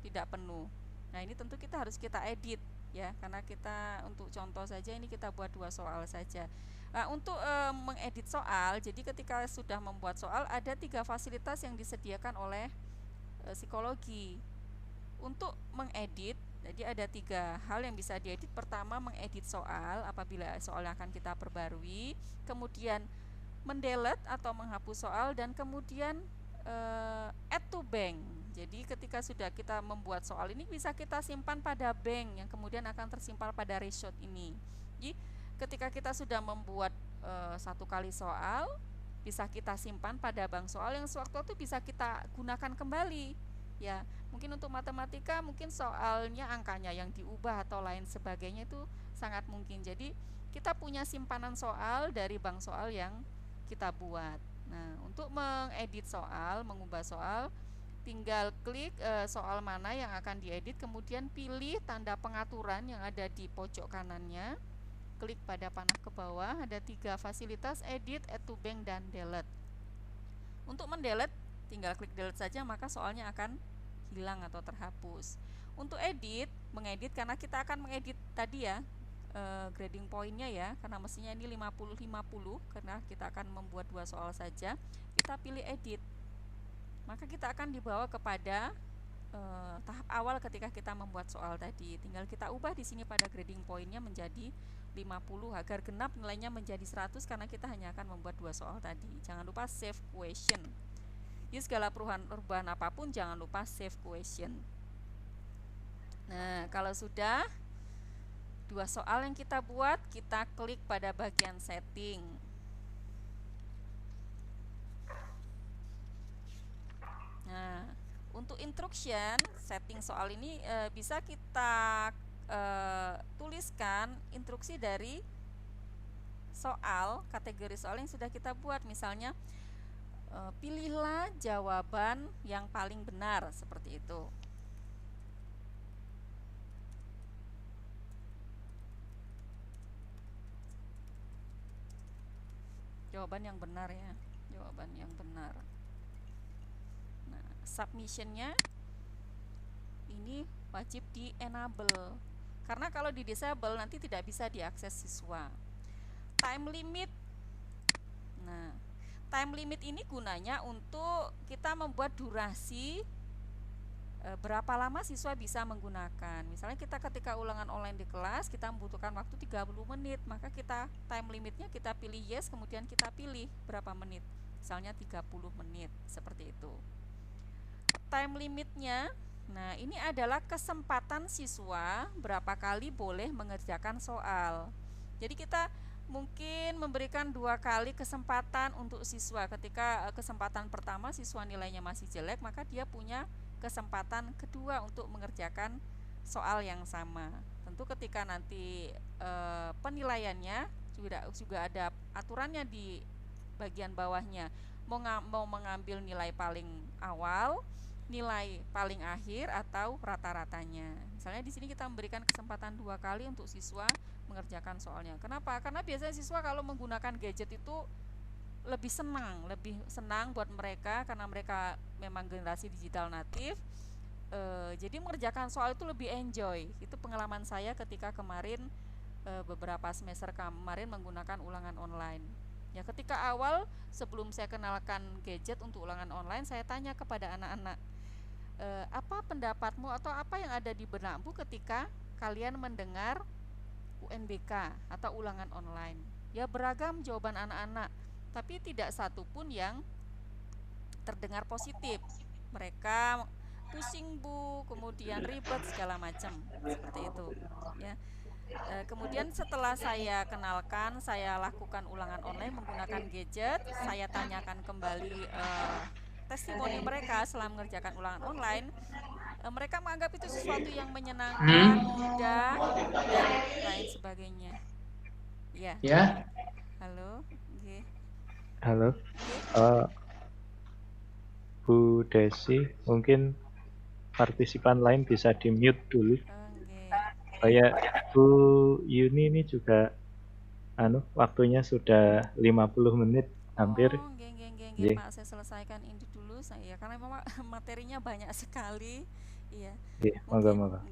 tidak penuh. Nah, ini tentu kita harus kita edit ya, karena kita untuk contoh saja ini kita buat 2 soal saja. Nah, untuk mengedit soal, jadi ketika sudah membuat soal ada 3 fasilitas yang disediakan oleh psikologi. Untuk mengedit, jadi ada 3 hal yang bisa diedit. Pertama, mengedit soal apabila soalnya akan kita perbarui, kemudian mendelete atau menghapus soal, dan kemudian add to bank. Jadi ketika sudah kita membuat soal ini bisa kita simpan pada bank yang kemudian akan tersimpan pada result ini. Jadi ketika kita sudah membuat 1 kali soal, bisa kita simpan pada bank soal yang sewaktu itu bisa kita gunakan kembali. Ya, mungkin untuk matematika mungkin soalnya angkanya yang diubah atau lain sebagainya itu sangat mungkin. Jadi kita punya simpanan soal dari bank soal yang kita buat. Nah, untuk mengedit soal, mengubah soal, tinggal klik soal mana yang akan diedit, kemudian pilih tanda pengaturan yang ada di pojok kanannya, klik pada panah ke bawah, ada 3 fasilitas, edit, add to bank, dan delete. Untuk mendelete, tinggal klik delete saja, maka soalnya akan hilang atau terhapus. Untuk edit, mengedit, karena kita akan mengedit tadi ya, grading pointnya ya, karena mestinya ini 50-50, karena kita akan membuat 2 soal saja. Kita pilih edit, maka kita akan dibawa kepada tahap awal ketika kita membuat soal tadi. Tinggal kita ubah di sini pada grading pointnya menjadi 50 agar genap nilainya menjadi 100, karena kita hanya akan membuat 2 soal tadi. Jangan lupa save question. Jadi segala perubahan apapun jangan lupa save question. Nah, kalau sudah 2 soal yang kita buat, kita klik pada bagian setting. Nah, untuk instruction setting soal ini bisa kita tuliskan instruksi dari soal, kategori soal yang sudah kita buat. Misalnya pilihlah jawaban yang paling benar, seperti itu. Jawaban yang benar ya, jawaban yang benar. Nah, submissionnya ini wajib di enable, karena kalau di disable nanti tidak bisa diakses siswa. Time limit. Nah, time limit ini gunanya untuk kita membuat durasi berapa lama siswa bisa menggunakan. Misalnya kita ketika ulangan online di kelas, kita membutuhkan waktu 30 menit, maka kita time limitnya kita pilih yes, kemudian kita pilih berapa menit. Misalnya 30 menit, seperti itu. Time limitnya, nah ini adalah kesempatan siswa berapa kali boleh mengerjakan soal. Jadi kita mungkin memberikan 2 kali kesempatan untuk siswa. Ketika kesempatan pertama siswa nilainya masih jelek, maka dia punya kesempatan kedua untuk mengerjakan soal yang sama. Tentu ketika nanti penilaiannya juga ada aturannya di bagian bawahnya. Mau mengambil nilai paling awal, nilai paling akhir, atau rata-ratanya. Misalnya di sini kita memberikan kesempatan 2 kali untuk siswa mengerjakan soalnya. Kenapa? Karena biasanya siswa kalau menggunakan gadget itu lebih senang buat mereka, karena mereka memang generasi digital natif. Jadi mengerjakan soal itu lebih enjoy. Itu pengalaman saya ketika kemarin beberapa semester kemarin menggunakan ulangan online. Ya, ketika awal sebelum saya kenalkan gadget untuk ulangan online, saya tanya kepada anak-anak, apa pendapatmu atau apa yang ada di benakmu ketika kalian mendengar UNBK atau ulangan online? Ya, beragam jawaban anak-anak, tapi tidak satu pun yang terdengar positif. Mereka pusing bu, kemudian ribet segala macam seperti itu. Ya. Kemudian setelah saya kenalkan, saya lakukan ulangan online menggunakan gadget, saya tanyakan kembali testimoni mereka selama mengerjakan ulangan online. Mereka menganggap itu sesuatu yang menyenangkan, mudah, dan lain sebagainya. Ya. Ya. Halo. Okay. Halo. Okay. Bu Desi, mungkin partisipan lain bisa di-mute dulu. Kayak Bu Yuni ini juga waktunya sudah 50 menit hampir. Pak, saya selesaikan ini dulu saya karena memang materinya banyak sekali. Iya. Moga-moga.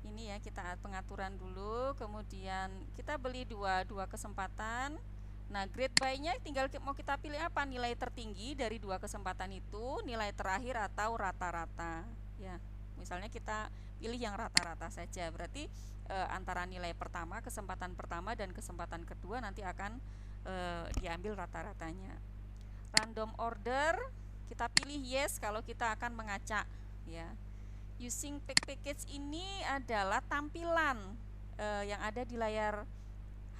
Ini ya, kita pengaturan dulu, kemudian kita beli dua kesempatan. Nah, grade by-nya tinggal mau kita pilih apa, nilai tertinggi dari dua kesempatan itu, nilai terakhir atau rata-rata. Ya, misalnya kita pilih yang rata-rata saja, berarti antara nilai pertama, kesempatan pertama dan kesempatan kedua nanti akan diambil rata-ratanya. Random order, kita pilih yes kalau kita akan mengacak. Ya, using package ini adalah tampilan yang ada di layar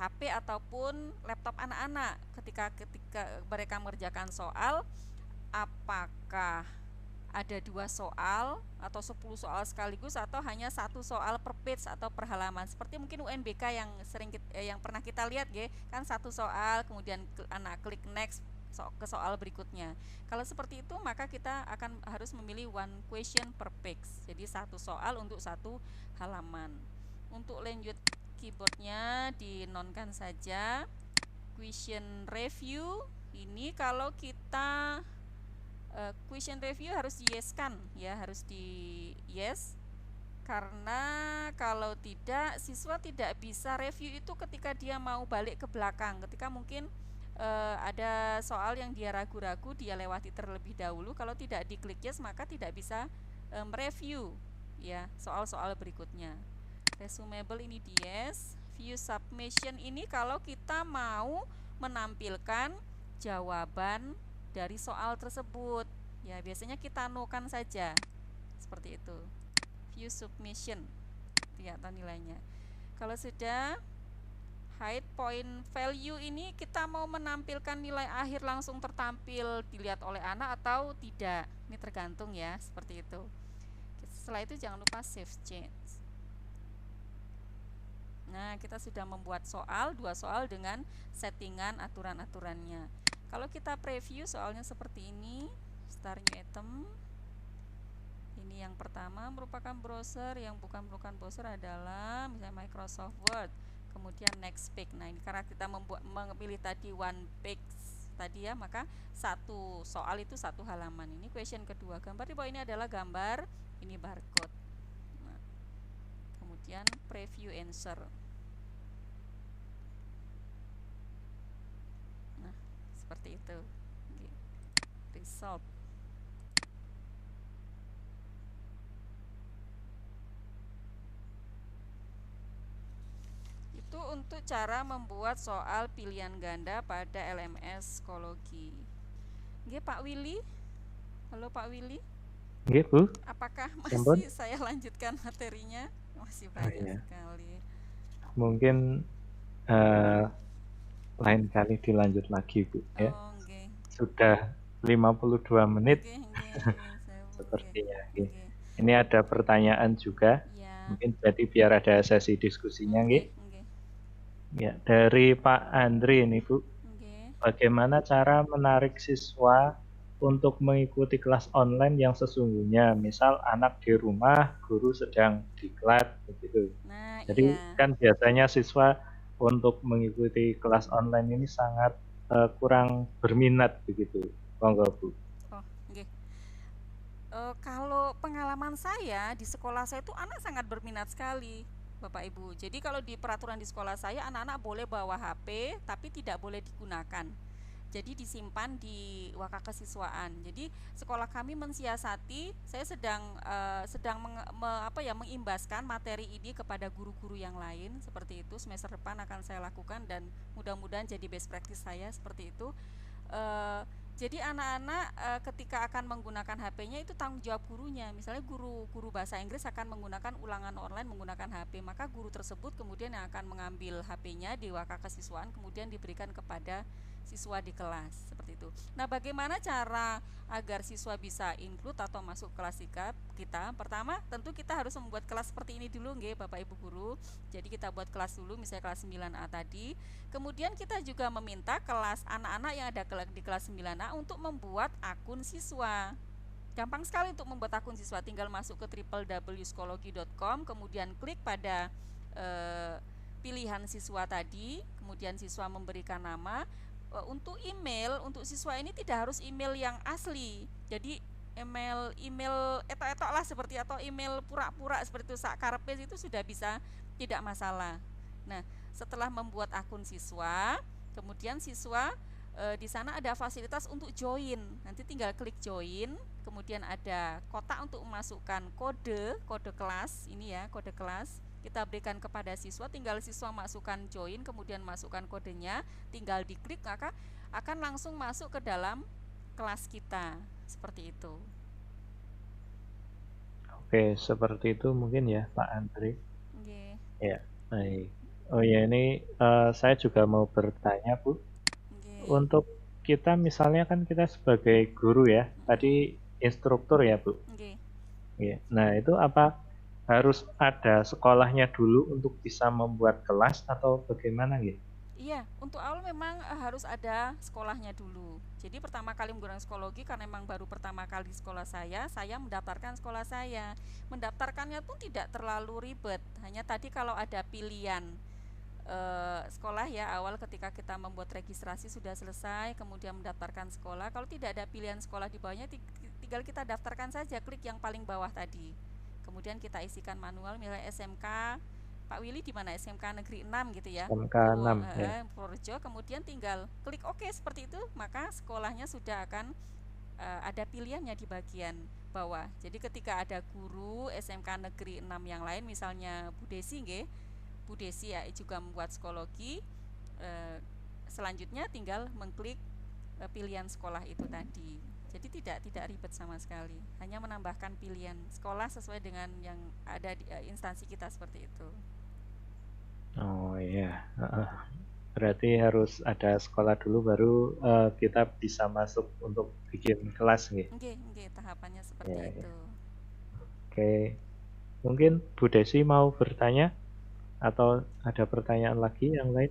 HP ataupun laptop anak-anak ketika mereka mengerjakan soal, apakah ada 2 soal atau 10 soal sekaligus atau hanya 1 soal per page atau per halaman, seperti mungkin UNBK yang sering yang pernah kita lihat ya, kan 1 soal kemudian anak klik next ke soal berikutnya. Kalau seperti itu maka kita akan harus memilih one question per page, jadi 1 soal untuk 1 halaman. Untuk lanjut keyboardnya dinonkan saja. Question review ini kalau kita question review harus di yes kan ya, harus di yes, karena kalau tidak siswa tidak bisa review itu ketika dia mau balik ke belakang, ketika mungkin ada soal yang dia ragu-ragu, dia lewati terlebih dahulu. Kalau tidak diklik yes maka tidak bisa mereview ya soal-soal berikutnya. Resumable ini di yes. View submission ini kalau kita mau menampilkan jawaban dari soal tersebut ya, biasanya kita no-kan saja seperti itu. View submission, lihat nilainya. Kalau sudah hide point value ini kita mau menampilkan nilai akhir langsung tertampil dilihat oleh anak atau tidak, ini tergantung ya, seperti itu. Setelah itu jangan lupa save change. Nah, kita sudah membuat soal, 2 soal dengan settingan aturan-aturannya. Kalau kita preview soalnya seperti ini, start new item. Ini yang pertama merupakan browser, yang bukan browser adalah misalnya Microsoft Word. Kemudian next page. Nah, ini karena kita memilih tadi one page tadi ya, maka 1 soal itu 1 halaman. Ini question kedua. Gambar di bawah ini adalah gambar, ini barcode. Nah, kemudian preview answer. Nah, seperti itu. Result. Itu untuk cara membuat soal pilihan ganda pada LMS Psikologi. Nggih, Pak Willy. Halo Pak Willy. Nggih, Bu. Apakah masih saya lanjutkan materinya? Masih banyak sekali. Mungkin lain kali dilanjut lagi, Bu, ya. Okay. Sudah 52 menit. Sepertinya. Ini ada pertanyaan juga. Ya. Mungkin jadi biar ada sesi diskusinya, nggih. Ya, dari Pak Andri ini, Bu. Bagaimana cara menarik siswa untuk mengikuti kelas online yang sesungguhnya? Misal anak di rumah, guru sedang diklat begitu. Nah, jadi kan biasanya siswa untuk mengikuti kelas online ini sangat kurang berminat begitu. Monggo, Bu. Kalau pengalaman saya di sekolah saya itu anak sangat berminat sekali. Bapak Ibu. Jadi kalau di peraturan di sekolah saya, anak-anak boleh bawa HP tapi tidak boleh digunakan. Jadi disimpan di wakak kesiswaan. Jadi sekolah kami mensiasati, saya sedang mengimbaskan materi ini kepada guru-guru yang lain seperti itu. Semester depan akan saya lakukan dan mudah-mudahan jadi best practice saya seperti itu. Jadi anak-anak ketika akan menggunakan HP-nya itu tanggung jawab gurunya. Misalnya guru bahasa Inggris akan menggunakan ulangan online menggunakan HP, maka guru tersebut kemudian yang akan mengambil HP-nya di wakak kesiswaan kemudian diberikan kepada siswa di kelas seperti itu. Nah, bagaimana cara agar siswa bisa include atau masuk kelas kita? Pertama, tentu kita harus membuat kelas seperti ini dulu nggih, Bapak Ibu guru. Jadi kita buat kelas dulu, misalnya kelas 9A tadi. Kemudian kita juga meminta kelas anak-anak yang ada di kelas 9A untuk membuat akun siswa. Gampang sekali untuk membuat akun siswa, tinggal masuk ke www.psikologi.com, kemudian klik pada pilihan siswa tadi, kemudian siswa memberikan nama. Untuk email, untuk siswa ini tidak harus email yang asli. Jadi email etok-etok lah seperti, atau email pura-pura seperti itu, sakarepes itu sudah bisa, tidak masalah. Nah, setelah membuat akun siswa, kemudian siswa di sana ada fasilitas untuk join. Nanti tinggal klik join, kemudian ada kotak untuk memasukkan kode kelas ini ya, kode kelas. Kita berikan kepada siswa, tinggal siswa masukkan join, kemudian masukkan kodenya, tinggal diklik maka akan langsung masuk ke dalam kelas kita, seperti itu. Oke, seperti itu mungkin ya Pak Andri. Okay. Ya, baik. Oh ya, ini saya juga mau bertanya Bu. Okay. Untuk kita misalnya kan kita sebagai guru ya, tadi instruktur ya Bu. Okay. Ya, nah itu apa harus ada sekolahnya dulu untuk bisa membuat kelas atau bagaimana gitu? Iya, untuk awal memang harus ada sekolahnya dulu. Jadi pertama kali menggunakan psikologi karena memang baru pertama kali sekolah saya mendaftarkan sekolah saya. Mendaftarkannya pun tidak terlalu ribet, hanya tadi kalau ada pilihan sekolah ya, awal ketika kita membuat registrasi sudah selesai, kemudian mendaftarkan sekolah. Kalau tidak ada pilihan sekolah di bawahnya, tinggal kita daftarkan saja, klik yang paling bawah tadi. Kemudian kita isikan manual, misalnya SMK Pak Willy di mana, SMK Negeri 6 gitu ya, SMK 6 ya. Purworejo, kemudian tinggal klik OK seperti itu, maka sekolahnya sudah akan ada pilihannya di bagian bawah. Jadi ketika ada guru SMK Negeri 6 yang lain, misalnya Bu Desi nggih, Bu Desi ya juga membuat psikologi, selanjutnya tinggal mengklik pilihan sekolah itu tadi. Jadi tidak ribet sama sekali, hanya menambahkan pilihan sekolah sesuai dengan yang ada di instansi kita seperti itu. Oh iya, berarti harus ada sekolah dulu baru kita bisa masuk untuk bikin kelas nih. Oke, tahapannya seperti itu. Oke, mungkin Bu Desi mau bertanya atau ada pertanyaan lagi yang lain?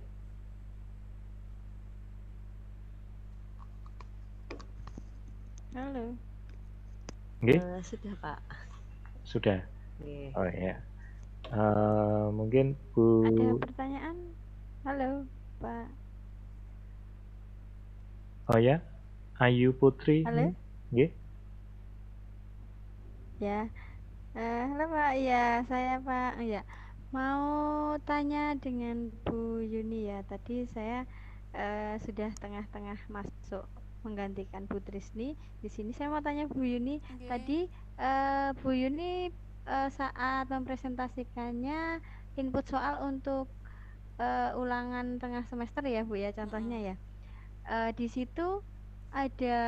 Halo. Sudah Pak. Sudah. Okay. Oh iya. Mungkin Bu. Ada pertanyaan? Halo Pak. Oh ya, Ayu Putri. Halo. Nggih. Ya. Halo Pak. Ya, saya Pak. Ya. Mau tanya dengan Bu Yuni ya. Tadi saya sudah tengah-tengah masuk menggantikan Bu Trisni. Di sini saya mau tanya Bu Yuni. Okay. Tadi Bu Yuni saat mempresentasikannya input soal untuk ulangan tengah semester ya Bu ya, contohnya ya. Di situ ada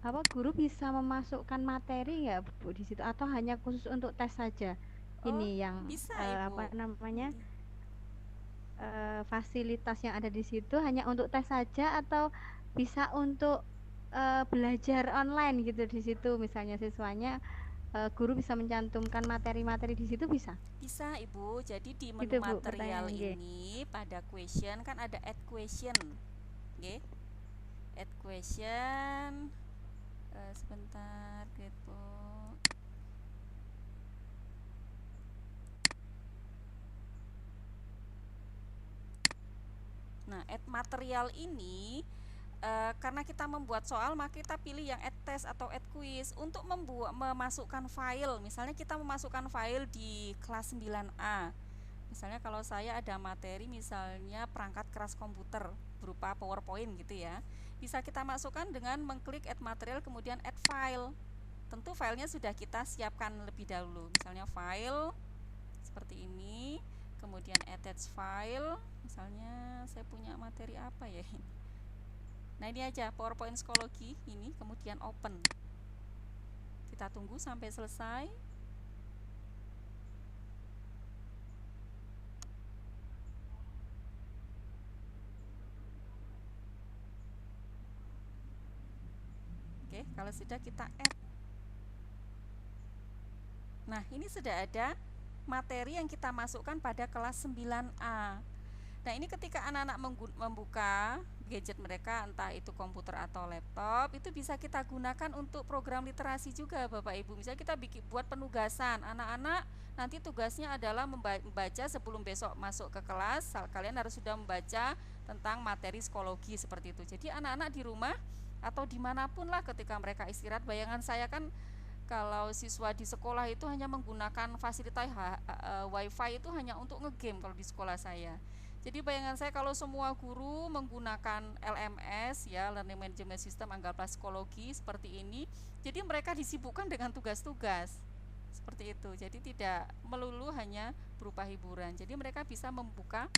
apa, guru bisa memasukkan materi nggak Bu di situ, atau hanya khusus untuk tes saja? Ini yang bisa, apa namanya, fasilitas yang ada di situ hanya untuk tes saja, atau bisa untuk belajar online gitu di situ, misalnya siswanya guru bisa mencantumkan materi-materi di situ, bisa? Bisa Ibu. Jadi di menu gitu, material ini pada question kan ada add question, okay? Add question, sebentar gitu. Nah, add material ini karena kita membuat soal, maka kita pilih yang add tes atau add quiz untuk memasukkan file. Misalnya kita memasukkan file di kelas 9A. Misalnya kalau saya ada materi misalnya perangkat keras komputer berupa PowerPoint gitu ya. Bisa kita masukkan dengan mengklik add material kemudian add file. Tentu filenya sudah kita siapkan lebih dahulu. Misalnya file seperti ini, kemudian attach file. Misalnya saya punya materi apa ya ini. Nah ini aja PowerPoint psikologi ini, kemudian open. Kita tunggu sampai selesai. Oke, kalau sudah kita add. Nah ini sudah ada materi yang kita masukkan pada kelas 9A. Nah ini ketika anak-anak membuka gadget mereka, entah itu komputer atau laptop, itu bisa kita gunakan untuk program literasi juga Bapak Ibu. Misalnya kita buat penugasan, anak-anak nanti tugasnya adalah membaca sebelum besok masuk ke kelas, kalian harus sudah membaca tentang materi psikologi seperti itu. Jadi anak-anak di rumah atau dimanapun lah ketika mereka istirahat, bayangan saya kan kalau siswa di sekolah itu hanya menggunakan fasilitas wifi itu hanya untuk ngegame kalau di sekolah saya. Jadi bayangan saya kalau semua guru menggunakan LMS ya, Learning Management System, anggaplah psikologi seperti ini, jadi mereka disibukkan dengan tugas-tugas seperti itu. Jadi tidak melulu hanya berupa hiburan. Jadi mereka bisa membuka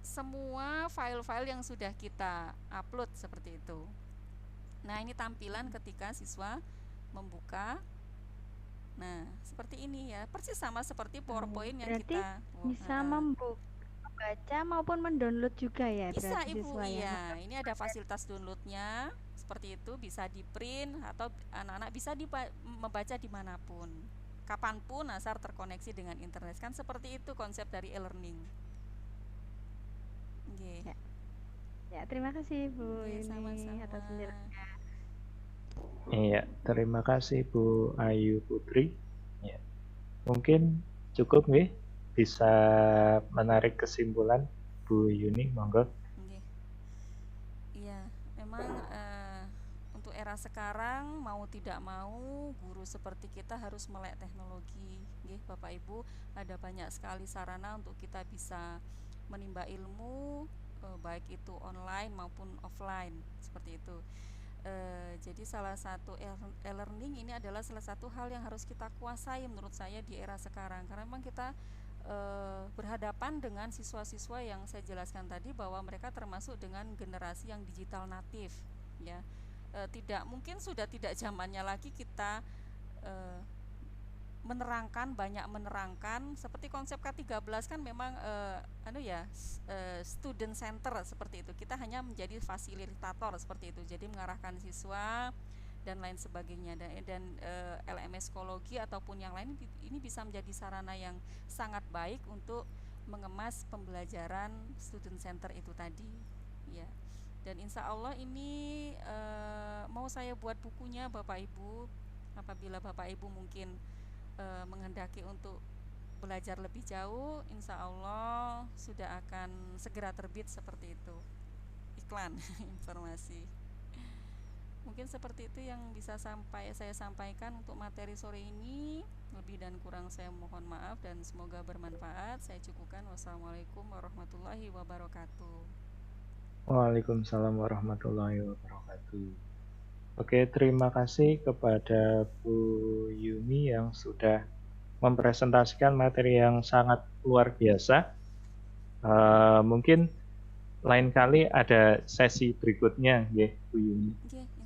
semua file-file yang sudah kita upload seperti itu. Nah ini tampilan ketika siswa membuka. Nah seperti ini ya, persis sama seperti PowerPoint yang berarti kita bisa membaca maupun mendownload juga ya? Bisa berarti Ibu, siswa iya. Ini ada fasilitas downloadnya seperti itu, bisa di print atau anak-anak bisa membaca dimanapun, kapanpun asal terkoneksi dengan internet. Kan seperti itu konsep dari e-learning. Okay. Ya, terima kasih Bu ini sama-sama atas penjelasannya. Iya, terima kasih Bu Ayu Putri. Ya. Mungkin cukup nih, bisa menarik kesimpulan Bu Yuni, monggo. Iya, memang untuk era sekarang mau tidak mau guru seperti kita harus melek teknologi. Bapak Ibu, ada banyak sekali sarana untuk kita bisa menimba ilmu, baik itu online maupun offline seperti itu. Jadi salah satu e-learning ini adalah salah satu hal yang harus kita kuasai menurut saya di era sekarang, karena memang kita berhadapan dengan siswa-siswa yang saya jelaskan tadi bahwa mereka termasuk dengan generasi yang digital natif ya. Tidak mungkin sudah tidak zamannya lagi kita banyak menerangkan seperti konsep K13 kan memang student center seperti itu. Kita hanya menjadi fasilitator seperti itu. Jadi mengarahkan siswa dan lain sebagainya, dan LMS psikologi ataupun yang lain ini bisa menjadi sarana yang sangat baik untuk mengemas pembelajaran student center itu tadi ya. Dan insya Allah ini mau saya buat bukunya Bapak Ibu, apabila Bapak Ibu mungkin menghendaki untuk belajar lebih jauh, insya Allah sudah akan segera terbit seperti itu. Iklan informasi. Mungkin seperti itu yang bisa saya sampaikan untuk materi sore ini. Lebih dan kurang saya mohon maaf dan semoga bermanfaat. Saya cukupkan. Wassalamualaikum warahmatullahi wabarakatuh. Waalaikumsalam warahmatullahi wabarakatuh. Oke, terima kasih kepada Bu Yuni yang sudah mempresentasikan materi yang sangat luar biasa. Mungkin lain kali ada sesi berikutnya ya Bu Yuni.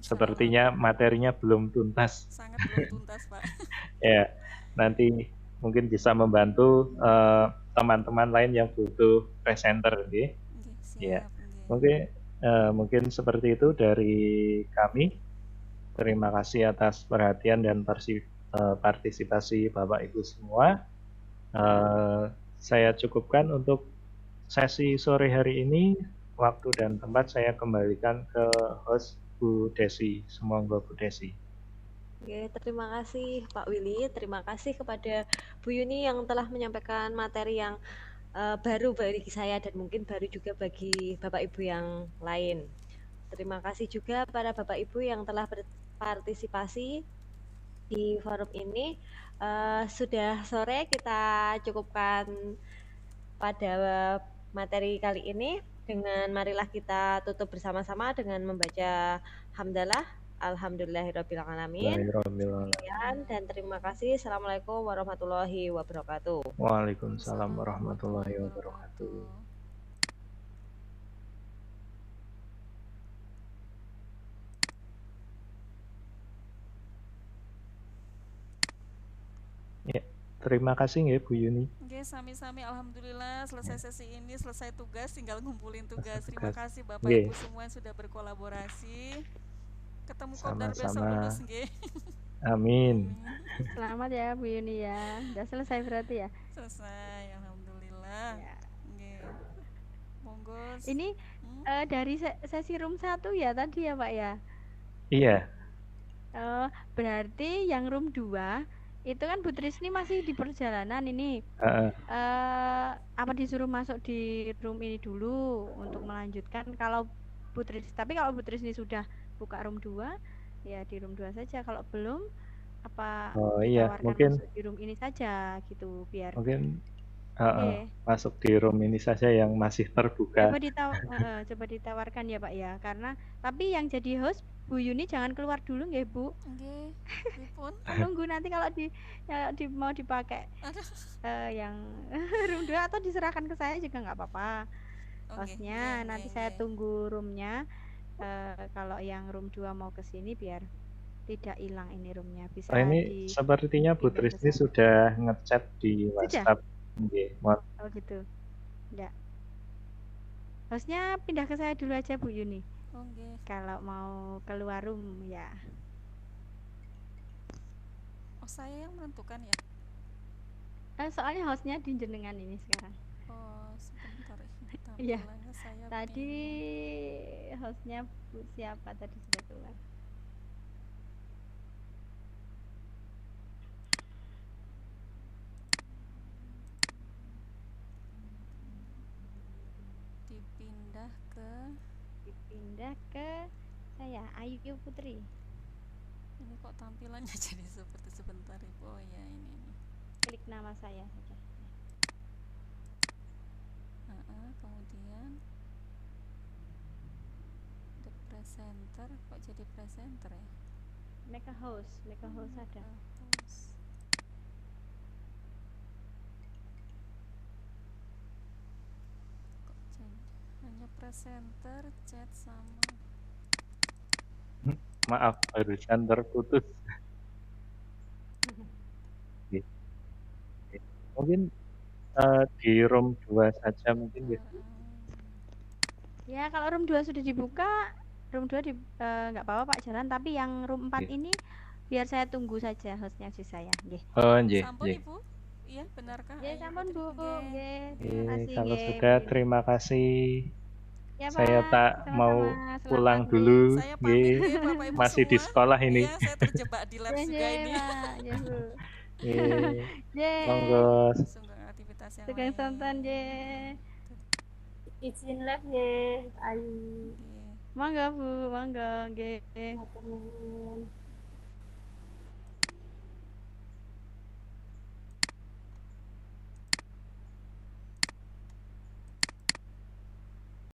Sepertinya materinya belum tuntas. Sangat belum tuntas Pak. Ya, nanti mungkin bisa membantu teman-teman lain yang butuh presenter ya. Ya, mungkin seperti itu dari kami. Terima kasih atas perhatian dan partisipasi Bapak Ibu semua. Saya cukupkan untuk sesi sore hari ini. Waktu dan tempat saya kembalikan ke host Bu Desi. Semoga Bu Desi. Oke, terima kasih Pak Willy. Terima kasih kepada Bu Yuni yang telah menyampaikan materi yang baru bagi saya dan mungkin baru juga bagi Bapak Ibu yang lain. Terima kasih juga para Bapak Ibu yang telah berpartisipasi di forum ini. Sudah sore, kita cukupkan pada materi kali ini. Dengan marilah kita tutup bersama-sama dengan membaca hamdalah. Alhamdulillahirrabbilalamin. Sekian dan terima kasih. Assalamualaikum warahmatullahi wabarakatuh. Waalaikumsalam warahmatullahi wabarakatuh. Ya, terima kasih ya Bu Yuni. Oke, sami-sami. Alhamdulillah selesai sesi ini, selesai tugas, tinggal ngumpulin tugas. Terima kasih Bapak Ibu semua yang sudah berkolaborasi. Ketemu Kopdar besok lulus, nggih. Amin. Selamat ya Bu Yuni ya. Udah selesai berarti ya? Selesai, alhamdulillah. Ya. Nggih. Monggo. Ini dari sesi room 1 ya tadi ya Pak ya? Iya. Berarti yang room 2 itu kan Bu Trisni masih di perjalanan ini. Apa disuruh masuk di room ini dulu untuk melanjutkan kalau Bu Trisni, tapi kalau Bu Trisni sudah buka room 2 ya di room 2 saja, kalau belum apa iya, mungkin masuk di room ini saja gitu biar mungkin masuk di room ini saja yang masih terbuka. Coba ditawarkan ya Pak ya, karena tapi yang jadi host Bu Yuni jangan keluar dulu nggih Bu. Nggih. Pripun? Tunggu nanti kalau mau dipakai yang room 2 atau diserahkan ke saya juga nggak apa-apa. Hostnya nanti saya tunggu roomnya. Kalau yang room 2 mau ke sini biar tidak hilang ini roomnya, bisa ini sepertinya Bu Trisni sudah ngechat di WhatsApp. Oh gitu. Enggak. Hostnya pindah ke saya dulu aja Bu Yuni. Kalau mau keluar room ya. Oh, saya yang menentukan ya? Soalnya hostnya di jenengan ini sekarang. Oh, sebentar. Iya. Tadi hostnya Bu siapa tadi sudah keluar. Dipindah ke saya, Ayu Putri. Ini kok tampilannya jadi seperti sebentar Ibu. Oh ya ini. Klik nama saya saja. Kemudian the presenter, kok jadi presenter ya? Make a host ada. Kok jadi hanya presenter, chat sama. Maaf, barusan terputus. Mungkin di room 2 saja mungkin ya. Ya, kalau room 2 sudah dibuka, room 2 nggak apa-apa Pak jalan, tapi yang room 4 ini biar saya tunggu saja hostnya si saya, nggih. Sampun Ibu? Iya, benarkah? Ya, sampun Bu. Nggih. Kalau sudah terima kasih. Ya, saya tak mau pulang dulu, masih di sekolah ini. Iya, saya terjebak di lab juga ini. Monggo. Sugeng sonten nggih. Izin lab nggih, Ayu. Monggo Bu, monggo nggih.